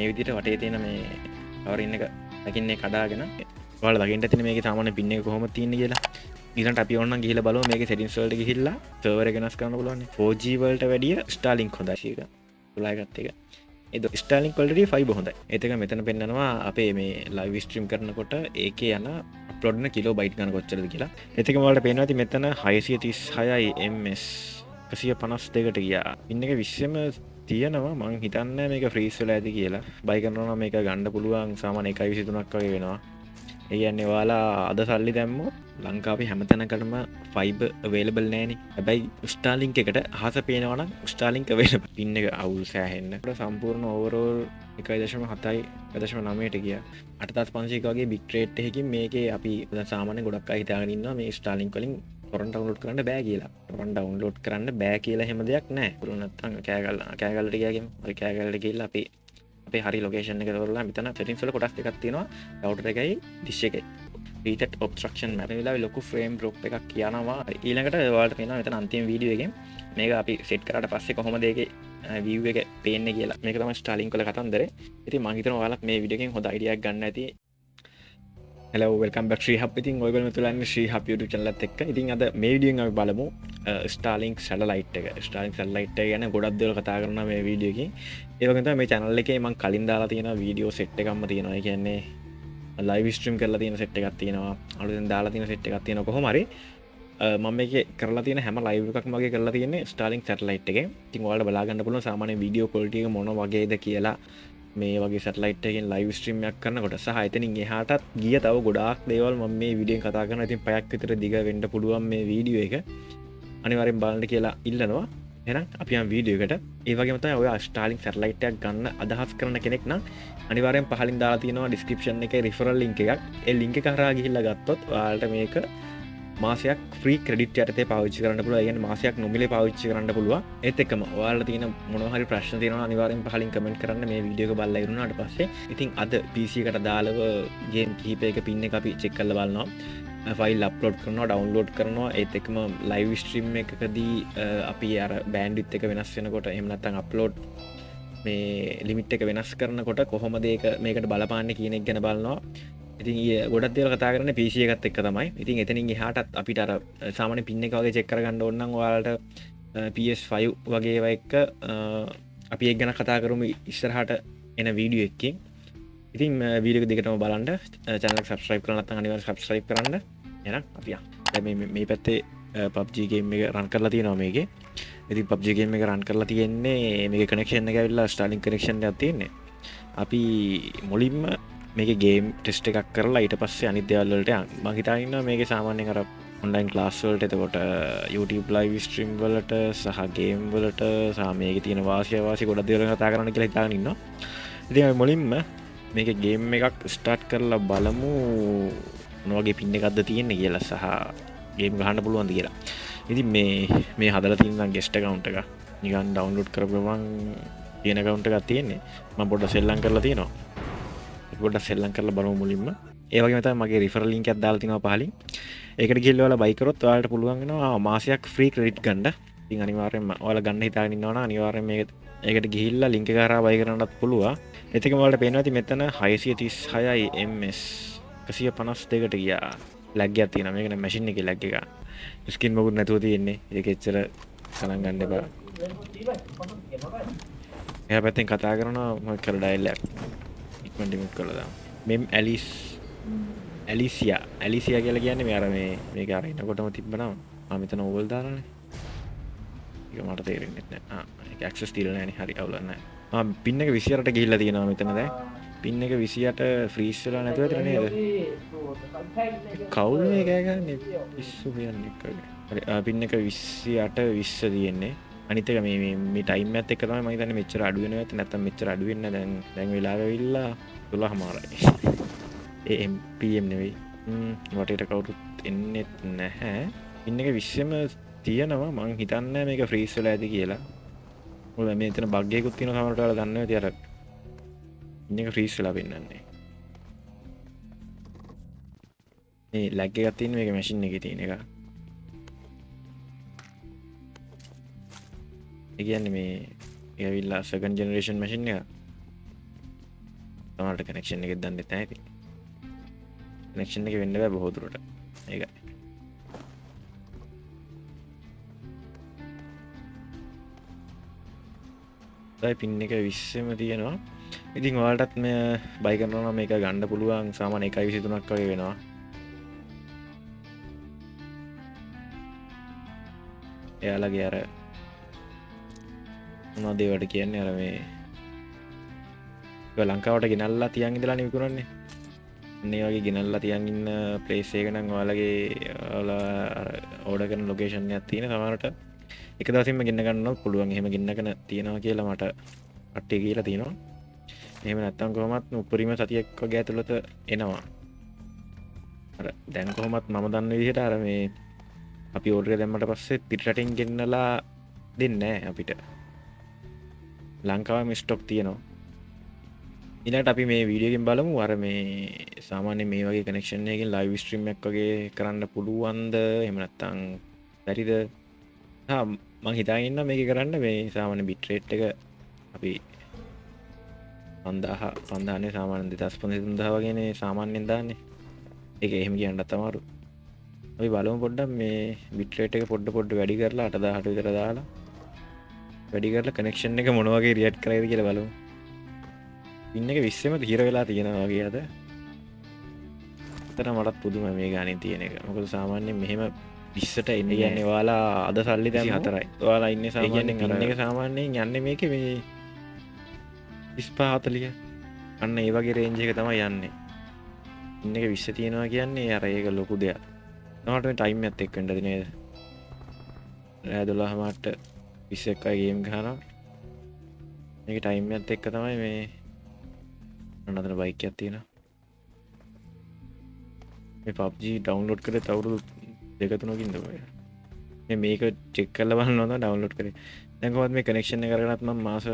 මේ විදිහට වටේ තියෙන මේ කවර් එක දකින්නේ කඩාගෙන ඔයාලා දකින්න තියෙන මේකේ සාමාන්‍ය පින් එක කොහොමද තියෙන්නේ කියලා. ඊළඟට අපි ඕනනම් ගිහිල්ලා බලමු මේකේ settings වලට ගිහිල්ලා server එක වෙනස් කරන්න පුළුවන්. 4G වලට වැඩිය Starlink හොඳයි ඒක. 11 එක. ඒ Starlink වලට 5 හොඳයි. ඒත් එක මෙතන පෙන්නනවා අපේ මේ live stream කරනකොට ඒකේ යන අප්ලෝඩ් වෙන කිලෝබයිට් ගන්න කොච්චරද කියලා. ඒත් එක ඔයාලට පේනවා ඉතින් මෙතන 636යි ms 152කට ගියා. ඉන්න එක 20ම තියෙනවා මං හිතන්නේ මේක ෆ්‍රීස් වෙලා ඇති කියලා. බයි කරනවා නම් මේක ගන්න පුළුවන් සාමාන්‍ය 1.23ක් වගේ වෙනවා. ඒ කියන්නේ ඔයාලා අද සල්ලි දැම්මොත් ලංකාවේ හැමතැනකටම ෆයිබර් අවේලබල් නෑනේ. හැබැයි Starlink එකට අහස පේනවා නම් Starlink අවේලබල්. පින් එක අවුල් සෑහෙන්න. ඒක සම්පූර්ණ ඕවරෝල් 1.7යි 1.9ට ගියා. 8500 වගේ බිට් රේට් එකකින් මේකේ අපි දැන් සාමාන්‍ය ගොඩක් අය හිතාගෙන ඉන්නවා මේ Starlink වලින් ටොරන්ට් ඩවුන්ලෝඩ් කරන්න බෑ කියලා. ටොරන්ට් ඩවුන්ලෝඩ් කරන්න බෑ කියලා හැම දෙයක් නෑ. පුළුවන් නැත්නම් කෑගල්ලට ගියාගෙම අපි කෑගල්ලට ගිහිල්ලා අපේ හරි ලොකේෂන් එක දොරලා මෙතන settings වල කොටස් දෙකක් තියෙනවා. router එකයි dish එකයි. reset obstruction මැර වෙලාවේ ලොකු frame drop එකක් කියනවා. ඊළඟට ඔයාලට පේනවා මෙතන අන්තිම වීඩියෝ එකෙන් මේක අපි set කරාට පස්සේ කොහොමද ඒකේ view එක පේන්නේ කියලා. මේක තමයි Starlink වල කතන්දරේ. ඉතින් මම හිතනවා ඔයාලත් මේ වීඩියෝ එකෙන් හොඳ idea එකක් ගන්න ඇති. Hello, welcome back Sri Hub. ඉතින් ඔයගොල්ලෝ මෙතුලන්නේ Sri Hub YouTube channel එකත් එක්ක. ඉතින් අද මේ වීඩියෝ එකෙන් අපි බලමු Starlink satellite එක. Starlink satellite එක ගැන ගොඩක් දේවල් කතා කරනවා මේ වීඩියෝ එකේ. ඒ වගේම තමයි මේ channel එකේ මම කලින් දාලා තියෙන වීඩියෝ set එකක්ම තියෙනවා. ඒ කියන්නේ live stream කරලා තියෙන set එකක් තියෙනවා. අලුතෙන් දාලා තියෙන set එකක් තියෙනවා. කොහොම හරි මම මේකේ කරලා තියෙන හැම live එකක්ම වගේ කරලා තියෙන්නේ Starlink satellite එකේ. ඉතින් ඔයාලට බලා ගන්න පුළුවන් සාමාන්‍ය වීඩියෝ quality එක මොන වගේද කියලා. මේ වගේ සැටලයිට් එකෙන් ලයිව් ස්ට්‍රීම් එකක් කරනකොට සහ එතනින් එහාටත් ගිය තව ගොඩාක් දේවල් මම මේ වීඩියෝෙන් කතා කරනවා. ඉතින් පැයක් විතර දිග වෙන්න පුළුවන් මේ වීඩියෝ එක. අනිවාර්යෙන් බලන්න කියලා ඉල්ලනවා. එහෙනම් අපි යමු වීඩියෝ එකට. ඒ වගේම තමයි ඔය Starlink සැටලයිට් එකක් ගන්න අදහස් කරන කෙනෙක් නම් අනිවාර්යෙන් පහලින් දාලා තියෙනවා description එකේ referral link එකක්. ඒ link එක හරහා ගිහිල්ලා ගත්තොත් ඔයාලට මේක මාසයක් ෆ්‍රී ක්‍රෙඩිට් යටතේ පාවිච්චි කරන්න පුළුවන්. ඒ කියන්නේ මාසයක් නොමිලේ පාවිච්චි කරන්න පුළුවන්. ඒත් එක්කම ඔයාලා තියෙන මොනවා හරි ප්‍රශ්න තියෙනවා අනිවාර්යෙන් පහලින් කමෙන්ට් කරන්න මේ වීඩියෝ එක බලලා ඉරුණාට පස්සේ. ඉතින් අද PC එකට දාලව ගේම් කිහිපයක පින් එක අපි චෙක් කරලා බලනවා. ෆයිල් අප්ලෝඩ් කරනවා, ඩවුන්ලෝඩ් කරනවා. ඒත් එක්කම ලයිව් ස්ට්‍රීම් එකකදී අපි අර බෑන්ඩ්විඩ්ත් එක වෙනස් වෙනකොට එහෙම නැත්නම් අප්ලෝඩ් මේ ලිමිට් එක වෙනස් කරනකොට කොහොමද ඒක මේකට බලපාන්නේ කියන එක ගැන බලනවා. ඉතින් ගොඩක් දේවල් කතා කරන්නේ PC එකත් එක්ක තමයි. ඉතින් එතනින් එහාටත් අපිට අර සාමාන්‍ය පින් එක වගේ චෙක් කරගන්න ඕන නම් ඔයාලට PS5 වගේ ඒවා එක්ක අපි ඒක ගැන කතා කරමු ඉස්සරහට එන වීඩියෝ එකකින්. ඉතින් වීඩියෝ එක දිගටම බලන්න, channel එක subscribe කරලා නැත්නම් අනිවාර්යෙන් subscribe කරන්න. එහෙනම් අපි යමු. දැන් මේ පැත්තේ PUBG game එක run කරලා තියෙනවා මේකේ. ඉතින් PUBG game එක run කරලා තියෙන්නේ මේකේ connection එක ඇවිල්ලා Starlink connection එකක් තියෙන්නේ. අපි මුලින්ම මේක ගේම් ටෙස්ට් එකක් කරලා ඊට පස්සේ අනිත් දේවල් වලට යන්න. මම හිතාගෙන ඉන්නවා මේකේ සාමාන්‍යයෙන් අර ඔන්ලයින් ක්ලාස් වලට එතකොට YouTube live stream වලට සහ ගේම් වලට සහ මේකේ තියෙන වාසි ගොඩක් දේවල් කතා කරන්න කියලා හිතාගෙන ඉන්නවා. ඉතින් අපි මුලින්ම මේකේ ගේම් එකක් ස්ටාර්ට් කරලා බලමු මොන වගේ පින් එකක්ද තියෙන්නේ කියලා සහ ගේම් ගහන්න පුළුවන්ද කියලා. ඉතින් මේ හදලා තියෙන නම් guest account එක නිකන් download කරපුවම තියෙන account එකක් තියෙන්නේ. මම පොඩ්ඩක් සෙල්ලම් කරලා තියෙනවා. ගොඩක් සෙල්ලම් කරලා බලමු මුලින්ම. ඒ වගේම තමයි මගේ රිෆරල් ලින්ක් එකක් දාලා තිනවා පහලින්. ඒකට ගිහිල්ලා ඔයාලා බයි කරොත් ඔයාලට පුළුවන් වෙනවා මාසයක් ෆ්‍රී ක්‍රෙඩිට් ගන්න. ඉතින් අනිවාර්යෙන්ම ඔයාලා ගන්න හිතාගෙන ඉන්නවා නම් අනිවාර්යෙන් මේකට ගිහිල්ලා ලින්ක් එක හරහා බයි කරන්නත් පුළුවන්. ඒත් එකම ඔයාලට පේනවා ඉතින් මෙතන 636යි ms 152කට ගියා. ලැග් එකක් තියෙනවා. මේක නම් මැෂින් එකේ ලැග් එක. ස්කින් මොකුත් නැතුව තියෙන්නේ. ඒක එච්චර ගණන් ගන්න එපා. එයා පැත්තෙන් කතා කරනවා මොකක් කර ඩයල් එකක්. ඩිමට් කරලා දාමු. මෙම් ඇලිසියා කියලා කියන්නේ මේ අර මේක අර එනකොටම තිබ්බනම් මම මෙතන ඕවල් දාලානේ. ඒක මට තේරෙන්නේ නැහැ. ඒක ඇක්සස් තියලා නැහැනේ. හරි අවුලක් නැහැ. පින් එක 28ට ගිහිල්ලා තියෙනවා මෙතන දැන්. පින් එක 28 ෆ්‍රීස් වෙලා නැතුව ඇතර නේද? කවුල් මේ කෑ ගන්නේ පිස්සු කියන්නේ එක්කගේ. හරි පින් එක 28 20 තියෙන්නේ. අනිත් එක මේ ටයිම් එකත් එක්ක තමයි මම හිතන්නේ මෙච්චර අඩු වෙනවා ඇත්ත නැත්නම් මෙච්චර අඩු වෙන්නේ දැන් වෙලාව ඇවිල්ලා 12:00යි AM PM නෙවෙයි වටේට කවුරුත් එන්නේ නැහැ ඉන්න එක 20ම තියෙනවා මං හිතන්නේ මේක ෆ්‍රීස් වෙලා ඇති කියලා මොකද මේ එතන බග් එකකුත් තියෙනවා සමහරට ඔයාලා දන්නේ නැති අර ඉන්න එක ෆ්‍රීස් වෙලා පෙන්නන්නේ මේ ලැග් එකක් තියෙන මේක මැෂින් එකේ තියෙන එක ඒ කියන්නේ මේ ඇවිල්ලා සෙකන්ඩ් ජෙනරේෂන් මැෂින් එක සමහරට කනෙක්ෂන් එකක් දන්නෙත් නැහැ ඉතින් කනෙක්ෂන් එක වෙන්න බෑ බොහෝ දුරට ඒකයි පින් එක 20ම තියෙනවා ඉතින් ඔයාලටත් මේ බයි කරනවා නම් මේක ගන්න පුළුවන් සාමාන්‍ය 1.23ක් වගේ වෙනවා එයාලගේ අර මොනවද ඒවට කියන්නේ අර මේ ලංකාවට ගෙනල්ලා තියන් ඉඳලා නේ විකුණන්නේ අන්නේ වගේ ගෙනල්ලා තියන් ඉන්න ප්ලේස් එක නම් ඔයාලගේ ඕඩර් කරන ලොකේෂන් එකක් තියෙන සමහරට එක දවසින්ම ගෙන්න ගන්නවත් පුළුවන් එහෙම ගෙන්නගෙන තියනවා කියලා මට කට්ටිය කියලා තියෙනවා එහෙම නැත්තම් කොහොමත් උපරිම සතියක් වගේ ඇතුළත එනවා අර දැන් කොහොමත් මම දන්න විදිහට අර මේ අපි ඕඩර් එක දැම්මට පස්සේ පිටරටින් ගෙන්නලා දෙන්නේ නැහැ අපිට ලංකාවේ ස්ටොක් තියෙනවා ඊළඟට අපි මේ වීඩියෝ එකෙන් බලමු අර මේ සාමාන්‍ය මේ වගේ කනෙක්ෂන් එකකින් ලයිව් ස්ට්‍රීම් එකක් වගේ කරන්න පුළුවන්ද එහෙම නැත්තම් බැරිද මං හිතාගෙන ඉන්නවා මේක කරන්න මේ සාමාන්‍ය බිට් රේට් එක අපි 5000 නේ සාමාන්‍ය 2500 වගේනේ සාමාන්‍යයෙන් දාන්නේ ඒක එහෙම කියන්නත් අමාරු අපි බලමු පොඩ්ඩක් මේ බිට් රේට් එක පොඩ්ඩ වැඩි කරලා 8000ට විතර දාලා වැඩි කරලා කනෙක්ෂන් එක මොන වගේ රියැක්ට් කරයිද කියලා බලමු පින් එක 20ම හිර වෙලා තියෙනවා වගේ අද අතන මටත් පුදුම මේ ගානේ තියෙන එක මොකද සාමාන්‍යයෙන් මෙහෙම 20ට එන්නේ කියන්නේ ඔයාලා අද සල්ලි දැන් 4යි ඔයාලා ඉන්නේ සාමාන්‍යයෙන් පින් එක සාමාන්‍යයෙන් යන්නේ මේකේ මේ 25 40 අන්න ඒ වගේ රේන්ජ් එක තමයි යන්නේ පින් එක 20 තියෙනවා කියන්නේ අර ඒක ලොකු දෙයක් තමයි මේ ටයිම් එකත් එක්ක වෙන්නද නේද රෑ 12 මාට 21යි ගේම් ගහනවා මේක ටයිම් එකත් එක්ක තමයි මේ අනතර බයික් එකක් තියෙනවා මේ PUBG ඩවුන්ලෝඩ් කරේ අවුරුදු 2-3කින්ද ඔය මේක චෙක් කරලා බලන්න ඕන ඩවුන්ලෝඩ් කරේ දැන් කොහොමද මේ කනෙක්ෂන් එක කරගෙනත් මම මාස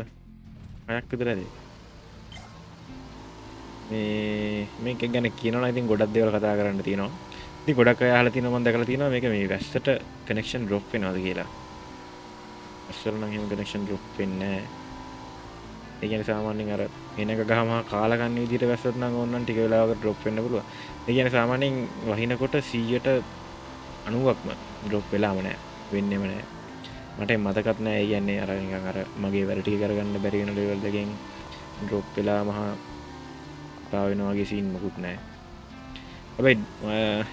6ක් විතර ඇති මේක ගැන කියනවා ඉතින් ගොඩක් දේවල් කතා කරන්න තියෙනවා ඉතින් ගොඩක් අය අහලා තියෙනවා මම දැකලා තියෙනවා මේක මේ වැස්සට කනෙක්ෂන් ඩ්‍රොප් වෙනවද කියලා වැස්සට නම් එහෙම කනෙක්ෂන් ඩ්‍රොප් වෙන්නේ නැහැ ඒ කියන්නේ සාමාන්‍යයෙන් අර එනක ගහම කාලා ගන්න විදිහට වැස්සට නම් ඕනනම් ටික වෙලාවකට ඩ්‍රොප් වෙන්න පුළුවන් ඒ කියන්නේ සාමාන්‍යයෙන් වහිනකොට 90%ක්ම ඩ්‍රොප් වෙලාම නැහැ වෙන්නේම නැහැ මට මතකත් නැහැ ඒ කියන්නේ අර නිකන් අර මගේ වැඩ ටික කරගන්න බැරි වෙන ලෙවල් එකකින් ඩ්‍රොප් වෙලා මහා තා වෙනවා වගේ සීන් මොකුත් නැහැ හැබැයි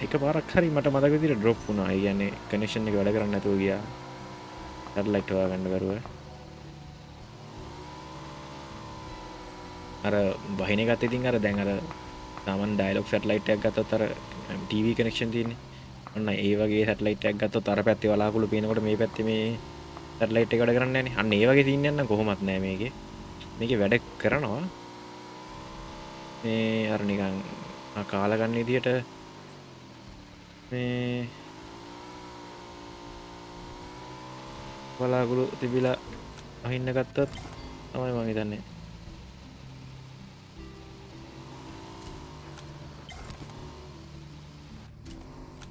එකපාරක් හරි මට මතක විදිහට ඩ්‍රොප් වුණා ඒ කියන්නේ කනෙක්ෂන් එක වැඩ කරන්නේ නැතුව ගියා සැටලයිට් හොයාගන්න බැරුව අර වහින එකත් ඉතින් අර දැන් අර සාමාන්‍ය ඩයලොග් සැටලයිට් එකක් ගත්තොත් අර ටීවී කනෙක්ෂන් තියෙන්නේ ඔන්න ඒ වගේ සැටලයිට් එකක් ගත්තොත් අර පැත්තේ වලාකුළු පේනකොට මේ පැත්තේ මේ සැටලයිට් එක වැඩ කරන්නේ නැහැ නේ අන්න ඒ වගේ සීන් එකක් නම් කොහොමත් නැහැ මේකේ වැඩ කරනවා මේ අර නිකන් කාලා ගන්න විදියට මේ වලාකුළු තිබිලා අහින්න ගත්තත් තමයි මම හිතන්නේ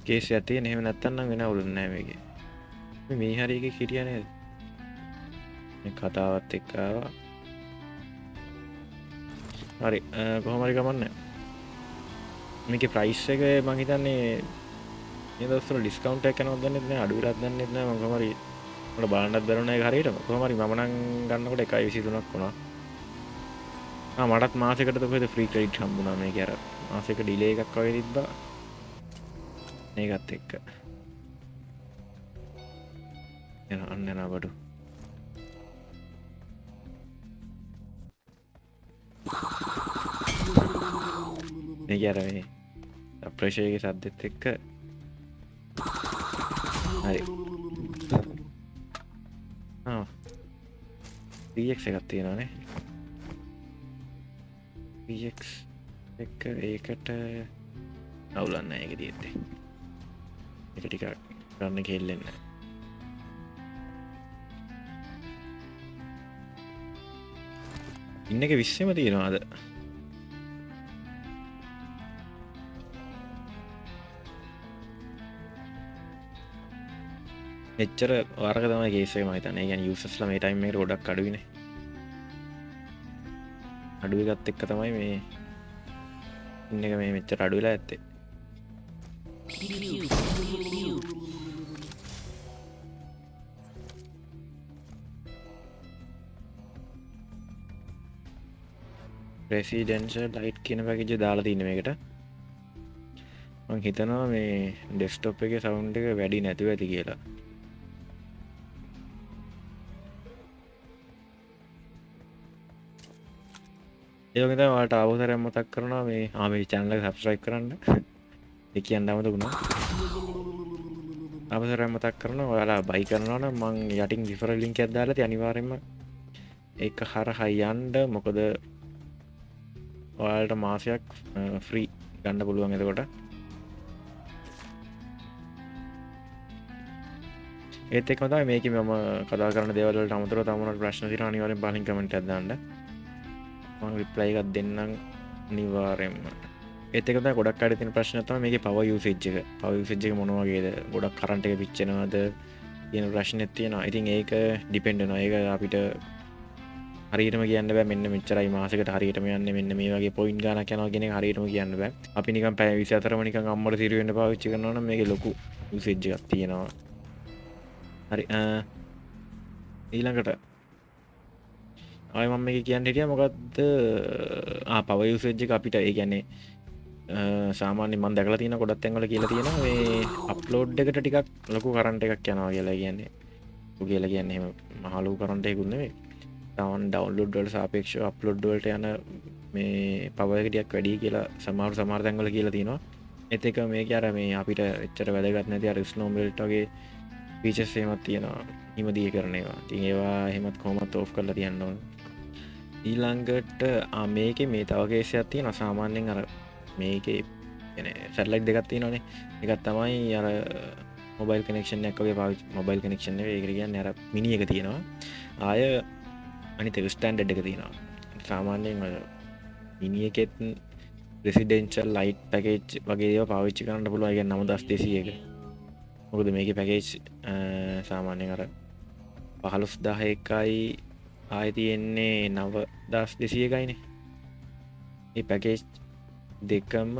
කේස් එකක් තියෙන එහෙම නැත්තම් නම් වෙන අවුලක් නැහැ මේකේ මේ හරි එකේ හිටියා නේද මේ කතාවත් එක්ක ආවා හරි කොහොම හරි ගමන්නේ මේකේ ප්‍රයිස් එක මම හිතන්නේ මේ දවස්වල ඩිස්කවුන්ට් එකක් යනවද දන්නේ නැහැ අඩු වෙලාද දන්නේ නැහැ මම කොහොම හරි මට බලන්නත් බැරුණා ඒක හරියටම කොහොම හරි මම නම් ගන්නකොට 1.23ක් වුණා මටත් මාසෙකට කොහෙද ෆ්‍රී ක්‍රෙඩිට් හම්බුණා මේක අර මාසෙක ඩිලේ එකක් වගේ තිබ්බා මේකත් එක්ක අන්න යනවා බඩු මේක අර මේ ප්‍රෙෂර් එකේ සද්දෙත් එක්ක හරි PX එකක් තියෙනවානේ PX එක ඒකට අවුලක් නැහැ ඒක තියෙද්දි ඒක ටිකක් ගන්න කෙල්ලෙන්න ඉන්න එක 20ම තියෙනවාද එච්චර වරක තමයි කේස් එක මම හිතන්නේ. ඒ කියන්නේ යූසර්ස්ලා මේ ටයිම් එකට ගොඩක් අඩුයිනේ. අඩුව එකත් එක්ක තමයි මේ ඉන්න එක මේ මෙච්චර අඩු වෙලා ඇත්තේ. රෙසිඩෙන්ෂල් ලයිට් කියන පැකේජ් දාලා තියෙන මේකට. මං හිතනවා මේ ඩෙස්ක්ටොප් එකේ සවුන්ඩ් එක වැඩි නැතුව ඇති කියලා. ඒ වගේ තමයි ඔයාලට අවසරයක් මතක් කරනවා මේ මේ channel එක subscribe කරන්න. ඒ කියන්න අමතක වුණා. අවසරයක් මතක් කරනවා ඔයාලා buy කරනවා නම් මං යටින් referral link එකක් දාලා තියෙයි අනිවාර්යෙන්ම ඒක හරහා යන්න. මොකද ඔයාලට මාසයක් ෆ්‍රී ගන්න පුළුවන්. එතකොට ඒත් එක්කම තමයි මේකේ මම කතා කරන දේවල් වලට අමතරව තව මොනවද ප්‍රශ්න තියෙනවා අනිවාර්යෙන් බලන්න කමෙන්ට් එකක් දාන්න. මම රිප්ලයි එකක් දෙන්නම් අනිවාර්යෙන්ම. ඒත් එක්කම තමයි ගොඩක් අය තියෙන ප්‍රශ්න තමයි මේකේ power usage එක. power usage එක මොන වගේද? ගොඩක් කරන්ට් එක පිච්චෙනවද? කියන ප්‍රශ්නෙත් තියෙනවා. ඉතින් ඒක ඩිපෙන්ඩ් වෙනවා. ඒක අපිට හරියටම කියන්න බෑ මෙන්න මෙච්චරයි මාසෙකට හරියටම යන්නේ මෙන්න මේ වගේ පොයින්ට් ගානක් යනවා කියන එක හරියටම කියන්න බෑ. අපි නිකන් පැය 24ම නිකන් අම්මට සිරු වෙන්න පාවිච්චි කරනවා නම් මේකේ ලොකු යුසේජ් එකක් තියෙනවා. හරි ඊළඟට ආයෙ මම මේක කියන්න හිටියා මොකද්ද පවර් යුසේජ් එක අපිට ඒ කියන්නේ සාමාන්‍යයෙන් මම දැකලා තියෙන ගොඩක් තැන්වල කියලා තියෙනවා මේ අප්ලෝඩ් එකට ටිකක් ලොකු කරන්ට් එකක් යනවා කියලා. කියන්නේ කියලා කියන්නේ එහෙම මහලු කරන්ට් එකකුත් නෙවෙයි. තාවන් ඩවුන්ලෝඩ් වලට සාපේක්ෂව අප්ලෝඩ් වලට යන මේ පවර් එක ටිකක් වැඩි කියලා සමහර තැන්වල කියලා තියෙනවා. ඒත් එක මේක අර මේ අපිට එච්චර වැදගත් නැති අර ස්නෝ මෙල්ට් වගේ ෆීචර්ස් එහෙමත් තියෙනවා. හිමදී කරන ඒවා. ඉතින් ඒවා එහෙමත් කොහොමත් ඕෆ් කරලා තියන්න ඕන. ඊළඟට මේකේ මේ තව කේස් එකක් තියෙනවා. සාමාන්‍යයෙන් අර මේකේ කියන්නේ සැටලයිට් දෙකක් තියෙනවානේ. එකක් තමයි අර මොබයිල් කනෙක්ෂන් එකක් වගේ පාවිච්චි මොබයිල් කනෙක්ෂන් නෙවෙයි ඒකට කියන්නේ අර මිනි එක තියෙනවා. ආය අනිත් එක ස්ටෑන්ඩඩ් එක තියෙනවා. සාමාන්‍යයෙන් අර මිනි එකෙත් රෙසිඩෙන්ෂල් ලයිට් පැකේජ් වගේ ඒවා පාවිච්චි කරන්න පුළුවන්. ඒ කියන්නේ 9200 එක. මොකද මේකේ පැකේජ් සාමාන්‍යයෙන් අර 15000යි ආයෙ තියෙන්නේ 9200කයිනේ. මේ පැකේජ් දෙකම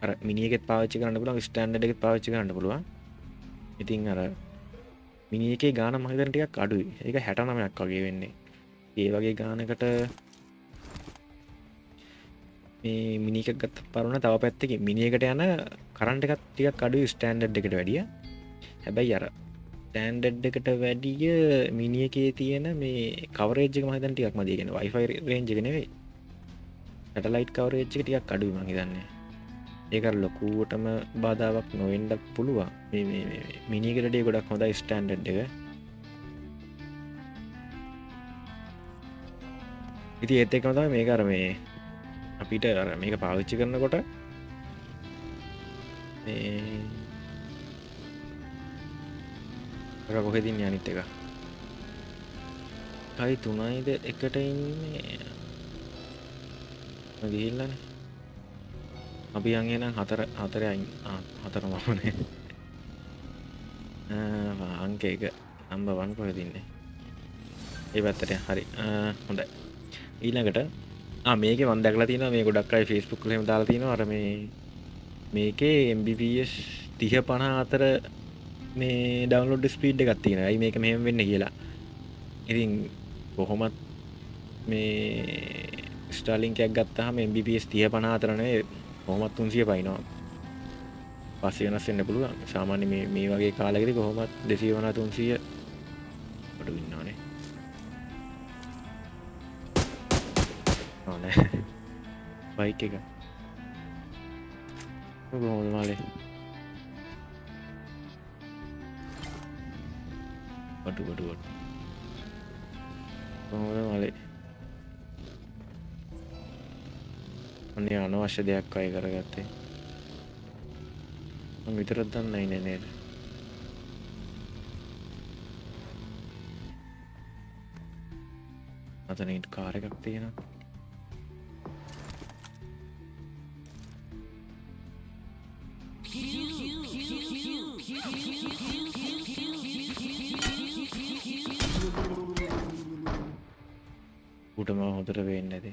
අර මිනි එකෙත් පාවිච්චි කරන්න පුළුවන් ස්ටෑන්ඩඩ් එකෙත් පාවිච්චි කරන්න පුළුවන්. ඉතින් අර මිනි එකේ ගාන මම හිතන ටිකක් අඩුයි. ඒක 69ක් වගේ වෙන්නේ. ඒ වගේ ගානකට මේ මිනි එකක් ගත්ත පරුණ තව පැත්තකින් මිනි එකට යන කරන්ට් එකක් ටිකක් අඩුයි ස්ටෑන්ඩඩ් එකට වැඩිය. හැබැයි අර ස්ටෑන්ඩඩ් එකට වැඩිය මිනි එකේ තියෙන මේ කවරේජ් එක මම හිතන්නේ ටිකක් මදි. කියන්නේ Wi-Fi රේන්ජ් එක නෙවෙයි. සැටලයිට් කවරේජ් එක ටිකක් අඩුයි මම හිතන්නේ. ඒක අර ලොකුවටම බාධාවක් නොවෙන්න පුළුවන්. මේ මිනි එකට වඩා ගොඩක් හොඳයි ස්ටෑන්ඩඩ් එක. ඉතින් ඒත් එක්කම තමයි මේක අර මේ අපිට අර මේක පාවිච්චි කරනකොට මේ අර කොහෙද ඉන්නේ අනිත් එක? කයි 3යිද එකට ඉන්නේ? මම ගිහිල්ලානේ. අපි යන් එනං 4 අයින් 4 මමනේ. අංක 1 නම්බර් 1 කොහෙද ඉන්නේ? ඒ පැත්තට හරි. හොඳයි. ඊළඟට මේකේ මම දැකලා තියෙනවා මේ ගොඩක් අය Facebook වල එහෙම දාලා තියෙනවා අර මේකේ Mbps 3054 මේ ඩවුන්ලෝඩ් ස්පීඩ් එකක් තියෙනවා. අයි මේක මෙහෙම වෙන්නේ කියලා. ඉතින් කොහොමත් මේ Starlink එකක් ගත්තාම Mbps 3054 නෙවෙයි කොහොමත් 300 පයින්නවා. පස්සේ වෙනස් වෙන්න පුළුවන්. සාමාන්‍ය මේ වගේ කාලයකදී කොහොමත් 250 300 අඩු වෙනවානේ. බයික් එක කොහොමද මාලේ අඩු කොහොමද මාලේ අනේ අනවශ්‍ය දෙයක් අය කරගත්තේ මම විතරක් දන්නේ නැහැ නේද අතන ඉන්න කාර් එකක් තියෙනවා උටම හොඳට වෙන්නේ නැති